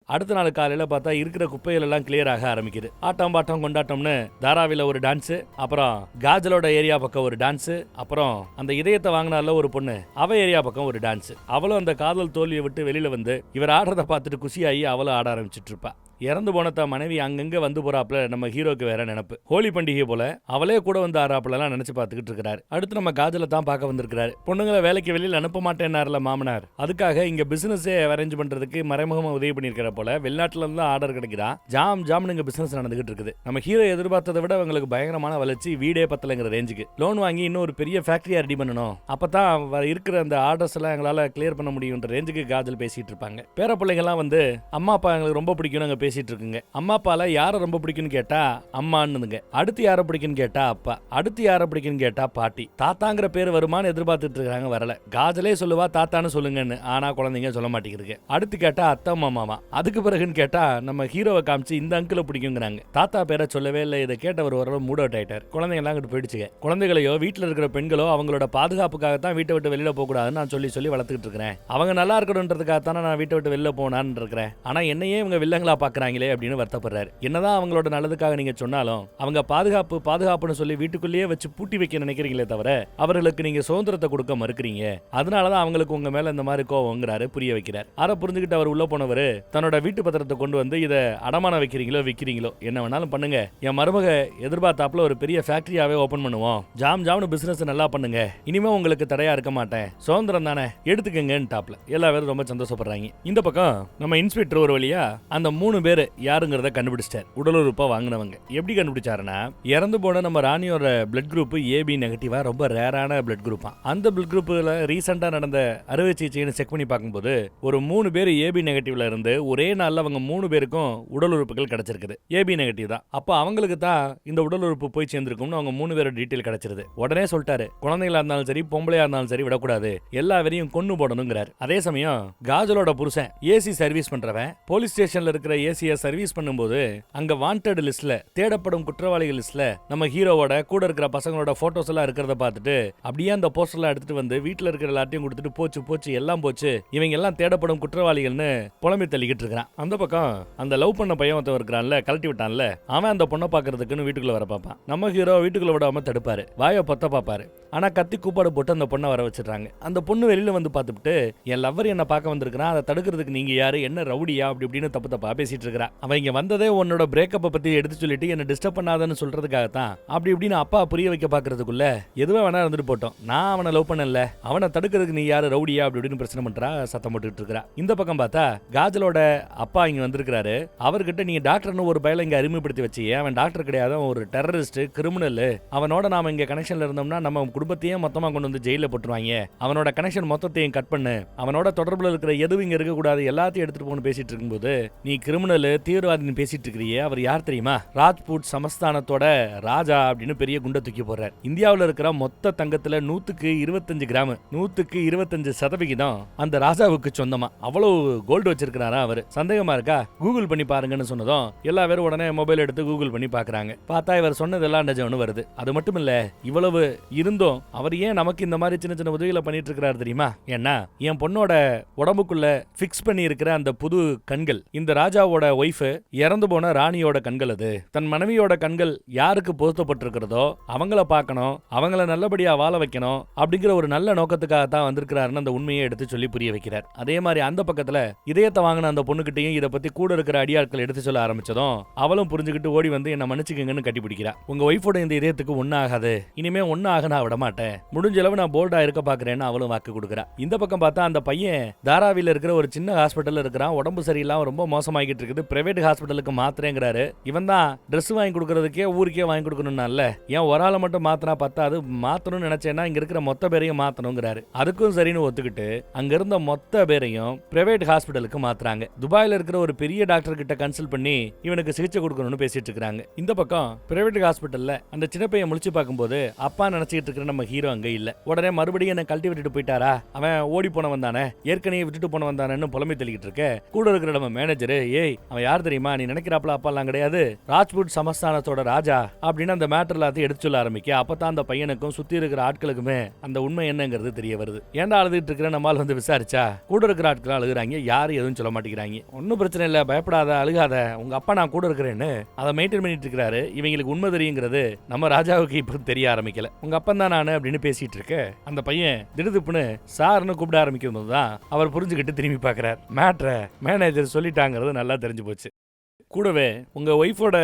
அடுத்த நாள் காலையில பார்த்தா இருக்கிற குப்பைகள் எல்லாம் கிளியர் ஆக ஆரம்பிக்குது. ஆட்டம் பாட்டம் கொண்டாட்டம்னு தாராவில ஒரு டான்ஸ், அப்புறம் காஜலோட ஏரியா பக்கம் ஒரு டான்ஸ், அப்புறம் அந்த இதயத்தை வாங்கினால ஒரு பொண்ணு அவ ஏரியா பக்கம் ஒரு டான்ஸ். அவளும் அந்த காதல் தோல்வியை விட்டு வெளியில வந்து இவர் ஆடுறத பார்த்துட்டு குஷியாகி அவளும் ஆட ஆரம்பிச்சிட்டு இருப்பா. இறந்து போன தான் மனைவி அங்கங்க வந்து போறாப்ல நம்ம ஹீரோக்கு வேற நினைப்பு. ஹோலி பண்டிகை போல அவளே கூட வந்து ஆறாப்லாம் நினைச்சு பார்த்துக்கிட்டு இருக்காரு. அடுத்து நம்ம காஜலை தான் பார்க்க வந்திருக்காரு. பொண்ணுங்களை வேலைக்கு வெளியில் அனுப்ப மாட்டேன்னார்ல மாமனார், அதுக்காக இங்க பிசினஸே அரேஞ்ச் பண்றதுக்கு மறைமுகமா உதவி பண்ணிருக்கிற போல வெளிநாட்டுல இருந்து ஆர்டர் கிடைக்கிறா. ஜாம் இங்க பிசினஸ் நடந்துகிட்டு இருக்குது. நம்ம ஹீரோ எதிர்பார்த்ததை விட அவங்களுக்கு பயங்கரமான வளர்ச்சி, வீடே பத்தலைங்கிற ரேஞ்சுக்கு லோன் வாங்கி இன்னும் ஒரு பெரிய ஃபேக்டரியா ரெடி பண்ணணும், அப்பதான் இருக்கிற அந்த ஆர்டர்ஸ் எல்லாம் எங்களால கிளியர் பண்ண முடியும்ன்ற ரேஞ்சுக்கு காஜல் பேசிட்டு இருப்பாங்க. பேர பிள்ளைங்கலாம் வந்து அம்மா அப்பா எங்களுக்கு ரொம்ப பிடிக்கும் பேசிட்டு இருக்குங்க. அம்மா அப்பால யாரை ரொம்ப பிடிக்கும்னு கேட்டா அம்மான்னுங்க. அடுத்து யாரை பிடிக்கும்னு கேட்டா அப்பா. அடுத்து யாரை பிடிக்கும்னு கேட்டா பாட்டி. தாத்தாங்கிற பேர் வருமானு எதிர்பார்த்துட்டு இருக்காங்க, வரல. காஜலே சொல்லுவா தாத்தான்னு சொல்லுங்கன்னு, ஆனா குழந்தைங்க சொல்ல மாட்டேங்குது. அடுத்து கேட்டா அத்தை மாமா. அதுக்கு பிறகுன்னு கேட்டா நம்ம ஹீரோவை காமிச்சு இந்த அங்கிளை பிடிக்குங்கிறாங்க. தாத்தா பேரை சொல்லவே இல்லை. இதை கேட்டவர் ஓரளவு மூட் அவுட் ஆயிட்டார். குழந்தைங்க எல்லாம் அங்கிட்டு போயிடுச்சுங்க. குழந்தைகளையோ வீட்டில் இருக்கிற பெண்களோ அவங்களோட பாதுகாப்புக்காகத்தான் வீட்டை விட்டு வெளியில போக கூடாதுன்னு நான் சொல்லி வளர்த்துக்கிட்டு இருக்கிறேன். அவங்க நல்லா இருக்கணும்ன்றதுக்காகத்தானே நான் வீட்டை விட்டு வெளில போனான்னு இருக்கிறேன். ஆனா என்னையே இவங்க வில்லங்களா பாக்குறாங்களே அப்படின்னு வருத்தப்படுறாரு. என்னதான் அவங்களோட நல்லதுக்காக நீங்க சொன்னாலும் அவங்க பாதுகாப்புன்னு சொல்லி வீட்டுக்குள்ளேயே வச்சு பூட்டி வைக்க நினைக்கிறீங்களே தவிர அவர்களுக்கு நீங்க சுதந்திரத்தை கொடுக்க மறுக்கிறீங்க. அதனாலதான் அவங்களுக்கு உங்க மேல இந்த மாதிரி கோவங்கிறாரு, புரிய வைக்கிறார். அதை புரிஞ்சுக்கிட்டு அவர் உள்ள போனவர் தன்னோட வீட்டு பத்திரத்தை கொண்டு வந்து இதை அடமான வைக்கிறீங்களோ விற்கிறீங்களோ என்ன வேணாலும் பண்ணுங்க, என் மருமக எதிர்பார்த்தாப்புல ஒரு பெரிய ஃபேக்டரியாவே ஓபன் பண்ணுவோம், ஜாம்னு பிசினஸ் நல்லா பண்ணுங்க, இனிமே உங்களுக்கு தடையா இருக்க மாட்டேன், சுதந்திரம் தானே எடுத்துக்கங்கன்னு டாப்ல எல்லா பேரும் ரொம்ப சந்தோஷப்படுறாங்க. இந்த பக்கம் நம்ம இன்ஸ்பெக்டர் ஒரு வழியா அந்த 3 பேர் யாருங்கிறத கண்டுபிடிச்சிட்டார். உடல் உறுப்பா வாங்கினவங்க. எப்படி கண்டுபிடிச்சாருன்னா, இறந்து போன நம்ம ராணியோட பிளட் குரூப் ஏபி நெகட்டிவா, ரொம்ப ரேரான பிளட் குரூப்பா. அந்த பிளட் குரூப்ல ரீசெண்டா நடந்த அறுவை சிகிச்சைன்னு செக் பண்ணி பார்க்கும்போது ஒரு 3 பேர் ஏபி நெகட்டிவ்ல இருந்து ஒரே நாள்ல அவங்க 3 பேருக்கும் உடல் உறுப்புகள் கிடைச்சிருக்குது. ஏபி நெகட்டிவ் தான். அப்ப அவங்களுக்கு தான் இந்த உடல் உறுப்பு போய் சேர்ந்திருக்கும்னு அவங்க 3 பேரோட டீட்டெயில் கிடைச்சிருது. உடனே சொல்லிட்டாரு, குழந்தைகளா இருந்தாலும் சரி பொம்பளையா இருந்தாலும் சரி விடக்கூடாது, எல்லா பேரையும் கொன்னு போடணுங்கிறார். அதே சமயம் காஜலோட புருஷன் ஏசி சர்வீஸ் பண்றவன் போலீஸ் ஸ்டேஷன்ல இருக்கிற ஏசியை சர்வீஸ் பண்ணும்போது அங்க வாண்டட் லிஸ்ட்ல, தேடப்படும் குற்றவாளிகள் லிஸ்ட்ல நம்ம ஹீரோவோட கூட இருக்கிற பசங்களோட போட்டோஸ் எல்லாம் இருக்கிறத பார்த்துட்டு அப்படியே அந்த போஸ்டர்லாம் எடுத்துட்டு வந்து வீட்டுல இருக்கிற எல்லாத்தையும் கொடுத்துட்டு போச்சு எல்லாம் போச்சு, இவங்க எல்லாம் தேடப்படும் குற்றவாளிகள்னு புலம்பி தள்ளிக்கிட்டு இருக்கான். அந்த பக்கம் அந்த லவ் பண்ண பையன் ஒருத்தன் இருக்கிறான்ல, கழட்டி விட்டான்ல, அவன் அந்த பொண்ணை பாக்குறதுக்குன்னு வீட்டுக்குள்ள வர பார்ப்பான். நம்ம ஹீரோ வீட்டுக்குள்ள விடாம தடுப்பாரு, வாயை பொத்த பாப்பாரு. ஆனா கத்தி கூப்பாடு போட்டு அந்த பொண்ணை வர வச்சிடறாங்க. அந்த பொண்ணு வெளியில வந்து பார்த்துட்டு என் லவ்வர் என்ன பார்க்க வந்திருக்கிறான், அதை தடுக்கிறதுக்கு நீங்க யாரு, என்ன ரவுடியா அப்படி இப்படின்னு தப்பா பேசிட்டு இருக்கிறா. அவன் இங்க வந்ததே உன்னோட பிரேக்கப்பை பத்தி எடுத்து சொல்லிட்டு என்ன டிஸ்டர்ப் பண்ணாதன்னு சொல்றதுக்காகத்தான். அப்படி இப்படின்னு அப்பா புரிய வைக்க பாக்குறதுக்குள்ள எதுவே வேணா இருந்துட்டு போட்டோம், நான் அவனை லவ் பண்ணல, அவனை தடுக்கிறதுக்கு நீ யாரு ரவுடியா அப்படி இப்படின்னு பிரச்சனை பண்றா, சத்தம் போட்டுட்டு இருக்கிறா. இந்த பக்கம் பார்த்தா காஜலோட அப்பா இங்க வந்திருக்கிறாரு. அவர்கிட்ட நீங்க டாக்டர்னு ஒரு பயல இங்க அறிமுகப்படுத்தி வச்சு, அவன் டாக்டர் கிடையாது, அவன் ஒரு டெரரிஸ்ட், கிரிமினல், அவனோட நாம இங்க கனெக்ஷன்ல இருந்தோம்னா நம்ம குடும்பத்தையே மொத்தமா கொண்டு வந்து ஜெயில போட்டுருவாங்க, அவனோட கனெக்ஷன் மொத்தத்தையும் கட் பண்ணு, அவனோட தொடர்புல இருக்கிற எதுவும் இங்க இருக்க கூடாது, எல்லாத்தையும் எடுத்துட்டு போன்னு பேசிட்டு இருக்கும்போது, நீ கிரிமினல் தீவிரவாதின்னு பேசிட்டு இருக்கிறியே, அவர் யார் தெரியுமா? ராஜ்பூட் சமஸ்தானத்தோட ராஜா அப்படின்னு பெரிய குண்டை தூக்கி போடுறார். இந்தியாவில் இருக்கிற மொத்த தங்கத்துல 125 கிராம், 125% அந்த ராஜாவுக்கு சொந்தமா. அவ்வளவு கோல்டு வச்சிருக்கிறாரா அவரு. சந்தேகமா இருக்கா? கூகுள் பண்ணி பாருங்கன்னு சொன்னதும் எல்லா பேரும் உடனே மொபைல் எடுத்து கூகுள் பண்ணி பாக்குறாங்க. பார்த்தா இவர் சொன்னதெல்லாம் நிஜம்னு வருது. அது மட்டும் இல்ல, இவ்வளவு இருந்தும் அவர் ஏன் நமக்கு இந்த மாதிரி சின்ன சின்ன உதவிகளை பண்ணிட்டு இருக்கிறாரு தெரியுமா? ஏன்னா என் பொண்ணோட உடம்புக்குள்ள பிக்ஸ் பண்ணி இருக்கிற அந்த புது கண்கள் இந்த ராஜாவோட ஒய்ஃப், இறந்து போன ராணியோட கண்கள். அது தன் மனைவியோட கண்கள் யாருக்கு பொருத்தப்பட்டிருக்கிறதோ அவங்கள பார்க்கணும், அவங்கள நல்லபடியா வாழ வைக்கணும் அப்படிங்கிற ஒரு நல்ல நோக்கத்துக்காக தான் வந்திருக்கிறாருன்னு அந்த உண்மையை எடுத்து சொல்லி புரிய வைக்கிறார். அதே மாதிரி அந்த பக்கத்துல இதயத்தை வாங்கின அந்த பொண்ணுகிட்டையும் இதை பத்தி கூட இருக்கிற அடியாட்கள் எடுத்து சொல்ல ஆரம்பிச்சதும் அவளும் புரிஞ்சுக்கிட்டு ஓடி வந்து என்ன மன்னிச்சுக்கங்கன்னு கட்டி பிடிக்கிறா. உங்க ஒய்ஃபோட இந்த இதயத்துக்கு ஒண்ணு ஆகாது, இனிமே ஒண்ணு ஆக நான் விட மாட்டேன், முடிஞ்ச அளவு நான் போல்டா இருக்க பாக்குறேன்னு அவளும் வாக்கு கொடுக்குறா. இந்த பக்கம் பார்த்தா அந்த பையன் தாராவில இருக்கிற ஒரு சின்ன ஹாஸ்பிட்டல் இருக்கிறான். உடம்பு சரியில்லாம ரொம்ப மோசமாகிட்டு இருக்குது. பிரைவேட் ஹாஸ்பிட்டலுக்கு மாத்திரங்கிறாரு. இவன் தான் ட்ரெஸ் வாங்கி கொடுக்கறதுக்கே ஊருக்கே வாங்கி கொடுக்கணும்னால ஏன் ஒரு ஆளை மட்டும் மாத்தினா பத்தாது, மாத்தணும்னு நினைச்சேன்னா இங்க இருக்கிற மொத்த பேரையும் மாத்தணுங்கிறாரு. அதுக்கும் சரின்னு ஒத்துக்கிட்டு அங்க இருந்த மொத்த பேரையும் பிரைவேட் ஹாஸ்பிட்டலுக்கு மாத்துறாங்க. துபாயில இருக்கிற ஒரு பெரிய டாக்டர் கிட்ட கன்சல்ட் பண்ணி இவனுக்கு சிகிச்சை கொடுக்கணும்னு பேசிட்டு இருக்காங்க. இந்த பக்கம் பிரைவேட் ஹாஸ்பிட்டல்ல அந்த சின்ன பையன் முழிச்சு பார்க்கும்போது அப்பா நினைச்சிட்டு இருக்கிற நம்ம ஹீரோ அங்க இல்ல. உடனே மறுபடியும் என்ன கழட்டி விட்டுட்டு போயிட்டாரா, அவன் ஓடி போனவன் தானே, ஏற்கனவே விட்டுட்டு போனவன் தானே புலம்பி தெளிக்கிட்டு இருக்க. கூட இருக்கிற நம்ம மேனேஜர், ஏய் அவன் யார் தெரியுமா, நீ நினைக்கிறாப்ல அப்பா எல்லாம் கிடையாது, ராஜ்பூட் சமஸ்தானத்தோட ராஜா அப்படின்னு அந்த மேட்டர் எல்லாத்தையும் எடுத்து சொல்ல ஆரம்பிக்க. அப்பதான் அந்த பையனுக்கும் சுத்தி இருக்கிற ஆட்களுக்குமே அந்த உண்மை என்னங்கிறது தெரிய வருது. ஏன்டா அழுதுட்டு இருக்கிற நம்மால் வந்து விசாரிச்சா கூட இருக்கிற ஆட்கள் அழுகுறாங்க, யாரும் எதுவும் சொல்ல மாட்டேங்கிறாங்க. ஒன்னும் பிரச்சனை இல்ல, பயப்படாத, அழுகாத, உங்க அப்பா நான் கூட இருக்கிறேன்னு அதை மெயின்டைன் பண்ணிட்டு இருக்கிறாரு. இவங்களுக்கு உண்மை தெரியுங்கிறது நம்ம ராஜாவுக்கு இப்ப தெரிய ஆரம்பிக்கல. உங்க அப்பன் தான் நானு அப்படின்னு பேசிட்டு இருக்க அந்த பையன் திடுதுப்புன்னு சார்னு கூப்பிட ஆரம்பிக்கும் போதுதான் அவர் புரிஞ்சுக்கிட்டு திரும்பி பாக்குறார். மேட்ரை மேனேஜர் சொல்லிட்டாங்கிறது நல்லா தெரிஞ்சு போச்சு. கூடவே உங்க ஒய்ஃபோட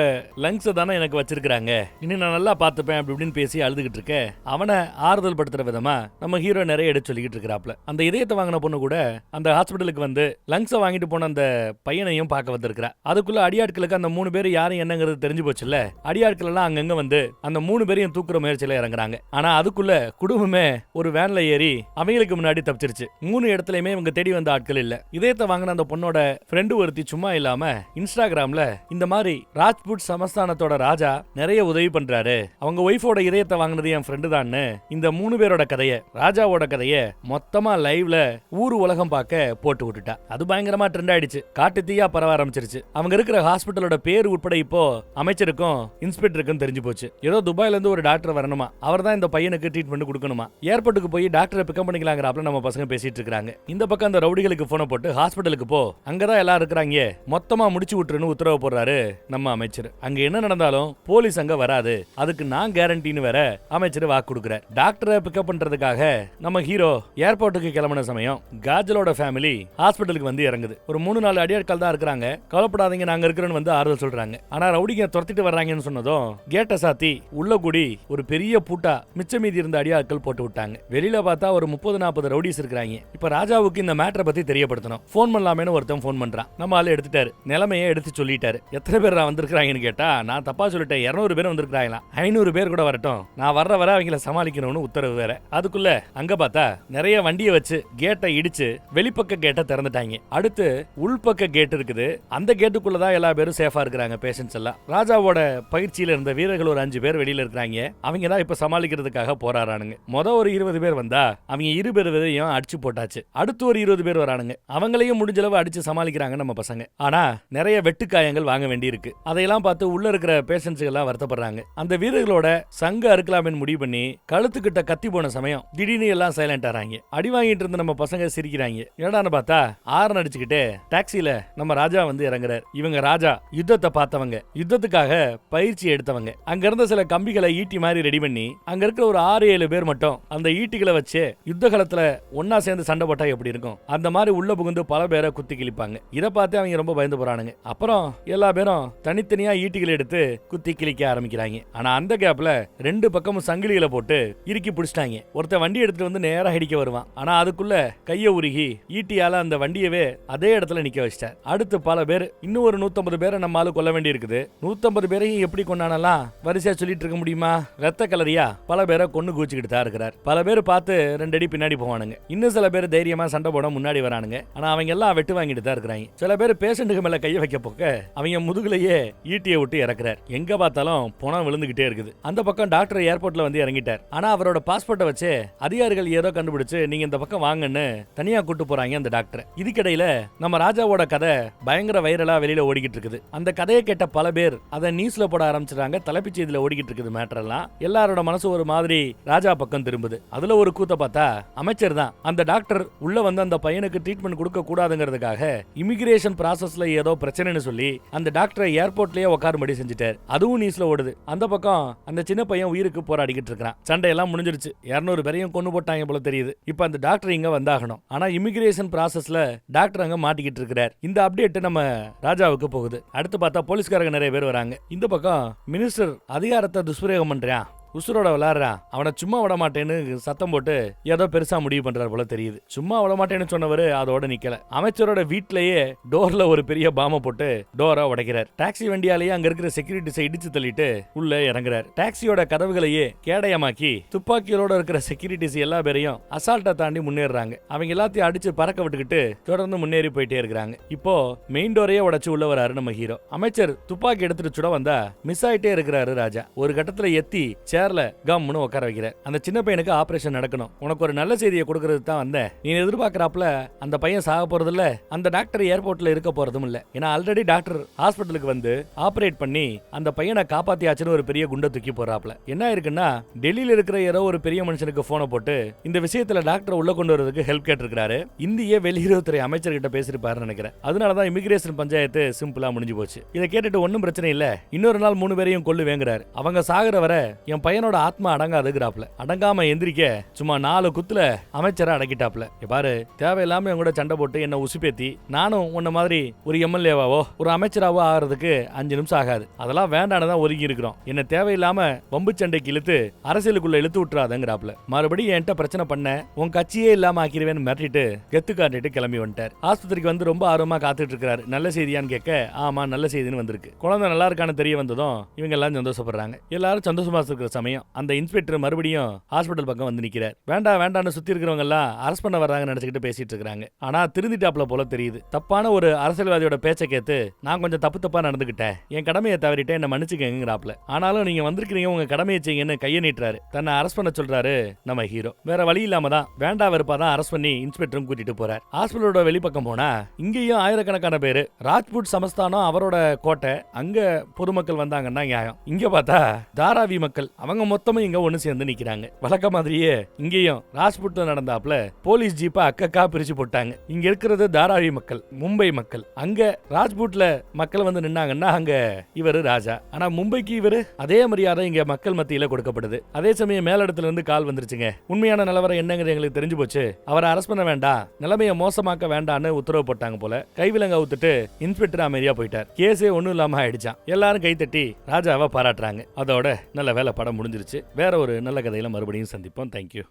லங்ஸ் தானே எனக்கு வச்சிருக்காங்க, இனி நான் நல்லா பார்த்துப்பேன் அப்படி இப்படின்னு பேசி அழுதுகிட்டு இருக்க அவனை ஆறுதல் படுத்துற விதமா நம்ம ஹீரோ நிறைய எடுத்து சொல்லிக்கிட்டு இருக்கிறாப்ல. அந்த இதயத்தை வாங்கின பொண்ணு கூட அந்த ஹாஸ்பிட்டலுக்கு வந்து லங்ஸை வாங்கிட்டு போன அந்த பையனையும் பார்க்க வந்திருக்கிறா. அதுக்குள்ள அடியாட்களுக்கு அந்த 3 பேர் யாரும் என்னங்கிறது தெரிஞ்சு போச்சுல்ல. அடியாட்கள் எல்லாம் அங்கங்க வந்து அந்த 3 பேரையும் தூக்குற முயற்சியில இறங்குறாங்க. ஆனா அதுக்குள்ள குடும்பமே ஒரு வேன்ல ஏறி அவங்களுக்கு முன்னாடி தப்பிச்சிருச்சு. 3 இடத்துலயுமே இவங்க தேடி வந்த ஆட்கள் இல்ல. இதயத்தை வாங்கின அந்த பொண்ணோட ஃப்ரெண்டு ஒருத்தி சும்மா இல்லாம இன்ஸ்டாகிராம் இந்த மாதிரி ராஜ்பூட் சமஸ்தானத்தோட ராஜா நிறைய உதவி பண்றாரு, அவங்க ஒய்ஃபோட இதயத்தை வாங்கினது என் ஃப்ரெண்டு தான், இந்த 3 பேரோட கதைய ராஜாவோட கதைய மொத்தமா லைவ்ல ஊரு உலகம் பார்க்க போட்டு விட்டுட்டா. அது பயங்கரமா ட்ரெண்ட் ஆயிடுச்சு. காட்டு தீயா பரவ ஆரம்பிச்சிருச்சு. அவங்க இருக்கிற ஹாஸ்பிட்டலோட பேர் உட்பட இப்போ அமைச்சருக்கும் இன்ஸ்பெக்டருக்கும் தெரிஞ்சு போச்சு. ஏதோ துபாயில இருந்து ஒரு டாக்டர் வரணுமா, அவர் தான் இந்த பையனுக்கு ட்ரீட்மெண்ட் கொடுக்கணுமா. ஏர்போர்ட்டுக்கு போய் டாக்டரை பிக்கப் பண்ணிக்கலாங்கிறாப்ல நம்ம பசங்க பேசிட்டு இருக்காங்க. இந்த பக்கம் அந்த ரவுடிகளுக்கு போன போட்டு ஹாஸ்பிட்டலுக்கு போ, அங்கதான் எல்லாரும் இருக்கிறாங்க, மொத்தமா முடிச்சு விட்டுருன்னு உத்தரவு போடுறாரு நம்ம அமைச்சர். அங்க என்ன நடந்தாலும் போலீஸ் அங்க வராது, அதுக்கு நான் கேரண்டின்னு வேற அமைச்சர் வாக்கு கொடுக்கிறார். டாக்டரை பிக்கப் பண்றதுக்காக நம்ம ஹீரோ ஏர்போர்ட்டுக்கு கிளம்பின சமயம் காஜலோட ஃபேமிலி ஹாஸ்பிட்டலுக்கு வந்து இறங்குது. ஒரு 3-4 அடியாட்கள் தான் இருக்கிறாங்க, கவலைப்படாதீங்க நாங்க இருக்கிறோன்னு வந்து ஆறுதல் சொல்றாங்க. ஆனா ரவுடிங்க துரத்திட்டு வர்றாங்கன்னு சொன்னதும் கேட்டை சாத்தி உள்ள கூடி ஒரு பெரிய பூட்டா மிச்ச மீதி இருந்த அடியாட்கள் போட்டு விட்டாங்க. வெளியில பார்த்தா ஒரு 30-40 ரவுடிஸ் இருக்கிறாங்க. இப்ப ராஜாவுக்கு இந்த மேட்டரை பத்தி தெரியப்படுத்தணும். போன் பண்ணலாமேன்னு ஒருத்தன் போன் பண்றான். நம்ம ஆளு எடுத்துட்டாரு, நிலைமையை எடுத்து சொல்லிட்டாரு. எத்தனை பேர் வந்திருக்காங்கன்னு கேட்டா நான் தப்பா சொல்லிட்டேன், 200 பேர் வந்திருக்காங்களா, 500 பேர் கூட வரட்டும், நான் வர அவங்கள சமாளிக்கணும்னு உத்தரவு வேற. அதுக்குள்ள அங்க பார்த்தா நிறைய வண்டியை வச்சு கேட்டை இடிச்சு வெளிப்பக்க கேட்டை திறந்துட்டாங்க. அடுத்து உள்பக்க கேட் இருக்குது, அந்த கேட்டுக்குள்ளதான் எல்லா பேரும் சேஃபா இருக்கிறாங்க பேஷன்ஸ் எல்லாம். ராஜாவோட பயிற்சியில இருந்த வீரர்கள் ஒரு 5 பேர் வெளியில இருக்கிறாங்க. அவங்க தான் இப்ப சமாளிக்கிறதுக்காக போராடுறானுங்க. ஒரு 20 பேர் வந்தா அவங்க 20 பேரையும் அடிச்சு போட்டாச்சு. அடுத்து ஒரு 20 பேர் வரானுங்க, அவங்களையும் முடிஞ்சளவு அடிச்சு சமாளிக்கிறாங்க நம்ம பசங்க. ஆனா நிறைய வெட்டுக்காயங்கள் வாங்க வேண்டி இருக்கு. அதையெல்லாம் பார்த்து உள்ள இருக்கிற பேஷன்ஸ் எல்லாம் வருத்தப்படுறாங்க. அந்த வீரர்களோட சங்க அறுக்கலாம்னு முடிவு பண்ணி கழுத்துக்கிட்ட கத்தி போன சமயம் திடீர்னு எல்லாம் சைலண்ட் ஆறாங்க. அடி வாங்கிட்டு இருந்த நம்ம பசங்க சிரிக்கிறாங்க. என்னடான்னு பார்த்தா ஆரன் அடிச்சுக்கிட்டு டாக்ஸில நம்ம ராஜா வந்து இறங்குறார். இவங்க ராஜா யுத்தத்தை பார்த்தவங்க, யுத்தத்துக்காக பயிற்சி எடுத்தவங்க. அங்க இருந்த சில கம்பிகளை ஈட்டி மாதிரி ரெடி பண்ணி அங்க இருக்கிற ஒரு 6-7 பேர் மட்டும் அந்த ஈட்டிகளை வச்சு யுத்த காலத்துல ஒன்னா சேர்ந்து சண்டை போட்டா எப்படி இருக்கும் அந்த மாதிரி உள்ள புகுந்து பல பேரை குத்தி கிழிப்பாங்க. இதை பார்த்து அவங்க ரொம்ப பயந்து போறானுங்க. அப்புறம் எல்லா பேரும் தனித்தனியா ஈட்டிகள் எடுத்து குத்தி கிழிக்க ஆரம்பிக்கிறாங்க. ஆனா அந்த கேப்ல ரெண்டு பக்கமும் சங்கிலிகளை போட்டு இறுக்கி பிடிச்சிட்டாங்க. ஒருத்த வண்டி எடுத்துட்டு வந்து நேரா அடிக்க வருவான். ஆனா அதுக்குள்ள கைய உருகி ஈட்டியால அந்த வண்டியவே அதே இடத்துல நிக்க வச்சிட்டார். அடுத்து பல பேர், இன்னும் ஒரு 150 பேரை நம்ம ஆளு கொல்ல வேண்டி இருக்குது. 150 பேரையும் எப்படி கொண்டாடலாம் வரிசையா சொல்லிட்டு இருக்க முடியுமா? ரத்த கலரியா பல பேரை கொண்டு கூச்சிக்கிட்டு தான் இருக்கிறார். பல பேர் பார்த்து 2 அடி பின்னாடி போவானுங்க. இன்னும் சில பேர் தைரியமா சண்டை போட முன்னாடி வரானுங்க. ஆனா அவங்க எல்லாம் வெட்டு வாங்கிட்டு தான் இருக்கிறாங்க. சில பேர் பேஷண்ட்டுக்கு மேல கைய வைக்க போக்க அவங்க முதுகுலையே ஈட்டியை விட்டு இறக்குறார். எங்க பார்த்தாலும் பணம் விழுந்துகிட்டே இருக்குது. அந்த பக்கம் டாக்டர் ஏர்போர்ட்ல வந்து இறங்கிட்டார். ஆனா அவரோட பாஸ்போர்ட்டை வச்சு அதிகாரிகள் ஏதோ கண்டுபிடிச்சு நீங்க இந்த பக்கம் வாங்கன்னு தனியா கூட்டு போறாங்க அந்த டாக்டர். இதுக்கிடையில நம்ம ராஜாவோட கதை பயங்கர வைரலா வெளியில ஓடிக்கிட்டு இருக்குது. அந்த கதையை கேட்ட பல பேர் அதை நியூஸ்ல போட ஆரம்பிச்சிட்டாங்க. தலைப்புச் செய்தியில ஓடிக்கிட்டு இருக்குது மேட்டர் எல்லாம். எல்லாரோட மனசு ஒரு மாதிரி ராஜா பக்கம் திரும்புது. அதுல ஒரு கூத்த பார்த்தா அமைச்சர் தான் அந்த டாக்டர் உள்ள வந்து அந்த பையனுக்கு ட்ரீட்மெண்ட் கொடுக்க கூடாதுங்கிறதுக்காக இமிகிரேஷன் ப்ராசஸ்ல ஏதோ பிரச்சனைன்னு சொல்லி அந்த டாக்டரை ஏர்போர்ட்லயே உட்காரும்படி செஞ்சுட்டார். அதுவும் நியூஸ்ல ஓடுது. அந்த பக்கம் அந்த சின்ன பையன் உயிருக்கு போராடிக்கிட்டு இருக்கான். சண்டையெல்லாம் முடிஞ்சிருச்சு. 200 பேரையும் கொண்டு போட்டாங்க போல தெரியுது. இப்ப அந்த டாக்டர் இங்க வந்தாகணும். ஆனா இமிகிரேஷன் ப்ராசஸ்ல டாக்டர் அங்க மாட்டிக்கிட்டு இருக்கிறார். இந்த அப்டேட் நம்ம ராஜாவுக்கு போகுது. அடுத்து பார்த்தா போலீஸ்காரங்க நிறைய பேர் வராங்க. இந்த பக்கம் மினிஸ்டர் அதிகாரத்தை துஷ்பிரயோகம் பண்றான், உசுரோட விளையாடுறான், அவனை சும்மா விட மாட்டேன்னு சத்தம் போட்டு ஏதோ பெருசா முடிவு பண்றாரு போல தெரியுது. சும்மா விட மாட்டேன்னு சொன்னவரு அதோட நிக்கல. அமைச்சரோட வீட்லயே டோர்ல ஒரு பெரிய பாம்பை போட்டு டோரை உடைக்கிறார். டாக்ஸி வண்டியாலேயே அங்க இருக்கிற செக்யூரிட்டிஸை இடிச்சு தள்ளிட்டு உள்ள இறங்குறாரு. டாக்ஸியோட கதவுகளையே கேடயமாக்கி துப்பாக்கிகளோட இருக்கிற செக்யூரிட்டிஸ் எல்லா பேரையும் அசால்ட்டா தாண்டி முன்னேறாங்க. அவங்க எல்லாத்தையும் அடிச்சு பறக்க விட்டுக்கிட்டு தொடர்ந்து முன்னேறி போயிட்டே இருக்கிறாங்க. இப்போ மெயின் டோரையே உடைச்சு உள்ள வராரு நம்ம ஹீரோ. அமைச்சர் துப்பாக்கி எடுத்துட்டு சுட வந்தா மிஸ் ஆயிட்டே இருக்கிறாரு ராஜா. ஒரு கட்டத்துல எத்தி கம்னு உட்கார வைக்கிற. அந்த சின்ன பையனுக்கு ஆபரேஷன் நடக்கணும். உனக்கு ஒரு நல்ல செய்தியை கொடுக்கறது தான் வந்தேன். நீ எதிர்பார்க்கறாப்ல அந்த பையன் சாக போறது இல்ல, அந்த டாக்டர் ஏர்போர்ட்ல இருக்க போறதும் இல்ல. ஏன்னா ஆல்ரெடி டாக்டர் ஹாஸ்பிட்டலுக்கு வந்து ஆபரேட் பண்ணி அந்த பையனை காப்பாத்தியாச்சுன்னு ஒரு பெரிய குண்டை தூக்கி போறாப்ல. என்ன இருக்குன்னா டெல்லியில இருக்கிற ஏதோ ஒரு பெரிய மனுஷனுக்கு போனை போட்டு இந்த விஷயத்துல டாக்டர் உள்ள கொண்டு வரதுக்கு ஹெல்ப் கேட்டிருக்காரு. இந்திய வெளியுறவுத்துறை அமைச்சர்கிட்ட பேசிருப்பாருன்னு நினைக்கிறேன். அதனாலதான் இமிகிரேஷன் பஞ்சாயத்து சிம்பிளா முடிஞ்சு போச்சு. இதை கேட்டுட்டு ஒன்னும் பிரச்சனை இல்ல, இன்னொரு நாள் 3 பேரையும் கொல்லு வேங்குறாரு. அவங்க சாகுற வரை என் பையனோட ஆத்மா அடங்காதுங்கிறாப்ல. அடங்காம எந்திரிக்க சும்மா 4 குத்துல அமைச்சரை அடக்கிட்டாப்ல. பாரு, தேவையில்லாம என் கூட சண்டை போட்டு என்ன உசுப்பேத்தி நானும் உன்ன மாதிரி ஒரு எம்எல்ஏவாவோ ஒரு அமைச்சராவோ ஆகிறதுக்கு 5 நிமிஷம் ஆகாது. அதெல்லாம் வேண்டானதான் ஒதுங்கி இருக்கிறோம். என்ன தேவையில்லாம வம்பு சண்டைக்கு இழுத்து அரசியலுக்குள்ள இழுத்து விட்டுறாதங்கிறாப்ல. மறுபடியும் என்கிட்ட பிரச்சனை பண்ண உன் கட்சியே இல்லாம ஆக்கிடுவேன்னு மிரட்டிட்டு கெத்து காட்டிட்டு கிளம்பி வந்துட்டார். ஆஸ்பத்திரிக்கு வந்து ரொம்ப ஆர்வமா காத்துட்டு இருக்காரு. நல்ல செய்தியான்னு கேட்க ஆமா நல்ல செய்தின்னு வந்திருக்கு. குழந்தை நல்லா இருக்கான்னு தெரிய வந்ததும் இவங்க எல்லாம் சந்தோஷப்படுறாங்க. எல்லாரும் சந்தோஷமா இருக்கிற சமயம் அந்த இன்ஸ்பெக்டர் மறுபடியும் ஹாஸ்பிட்டல் பக்கம் வந்து நிக்கிறார். வேண்டான்னு சுத்தி இருக்கிறவங்க எல்லாம் அரஸ்ட் பண்ண வர்றாங்க நினைச்சுக்கிட்டு பேசிட்டு இருக்காங்க. ஆனா திருந்திட்டாப்ல போல தெரியுது. தப்பான ஒரு அரசியல்வாதியோட பேச்சை கேட்டு நான் கொஞ்சம் தப்பா நடந்துகிட்டேன், என் கடமையை தவறிட்டேன், என்ன மன்னிச்சுக்கங்கிறாப்ல. ஆனாலும் நீங்க வந்திருக்கீங்க, உங்க கடமையை செய்யுங்கன்னு கையை நீட்டுறாரு. தன்னை அரஸ்ட் பண்ண சொல்றாரு நம்ம ஹீரோ. வேற வழி இல்லாம தான் வேண்டா வெறுப்பாதான் அரஸ்ட் பண்ணி இன்ஸ்பெக்டரும் கூட்டிட்டு போறார். ஹாஸ்பிட்டலோட வெளிப்பக்கம் போனா இங்கேயும் ஆயிரக்கணக்கான பேரு. ராஜ்புட் சமஸ்தானம் அவரோட கோட்டை, அங்க பொதுமக்கள் வந்தாங்கன்னா நியாயம். இங்க பார்த்தா தாராவி மக்கள் அவங்க மொத்தமும் இங்க ஒண்ணு சேர்ந்து நிக்கிறாங்க. வழக்க மாதிரியே இங்கேயும் ராஜ்புட்ல நடந்தாப்ல போலீஸ் ஜீப்பா அக்கக்கா பிரிச்சு போட்டாங்க. இங்க இருக்கிறது தாராவி மக்கள், மும்பை மக்கள். அங்க ராஜ்புட்ல மக்கள் வந்து நின்னாங்கன்னா அங்க இவரு ராஜா. ஆனா மும்பைக்கு இவரு அதே மரியாதை இங்க மக்கள் மத்தியில கொடுக்கப்படுது. அதே சமயம் மேலிடத்துல இருந்து கால் வந்துருச்சுங்க. உண்மையான நிலவரம் என்னங்கிறது எங்களுக்கு தெரிஞ்சு போச்சு, அவரை அரஸ்ட் பண்ண வேண்டாம், நிலைமையை மோசமாக்க வேண்டான்னு உத்தரவு போட்டாங்க போல. கைவிலங்க அவுத்துட்டு இன்ஸ்பெக்டர் அமைதியா போயிட்டார். கேஸே ஒண்ணும் இல்லாம ஆயிடுச்சான். எல்லாரும் கைத்தட்டி ராஜாவை பாராட்டுறாங்க. அதோட நல்ல வேலை, படம் முடிஞ்சிருச்சு. வேற ஒரு நல்ல கதையில மறுபடியும் சந்திப்போம். தேங்க்யூ.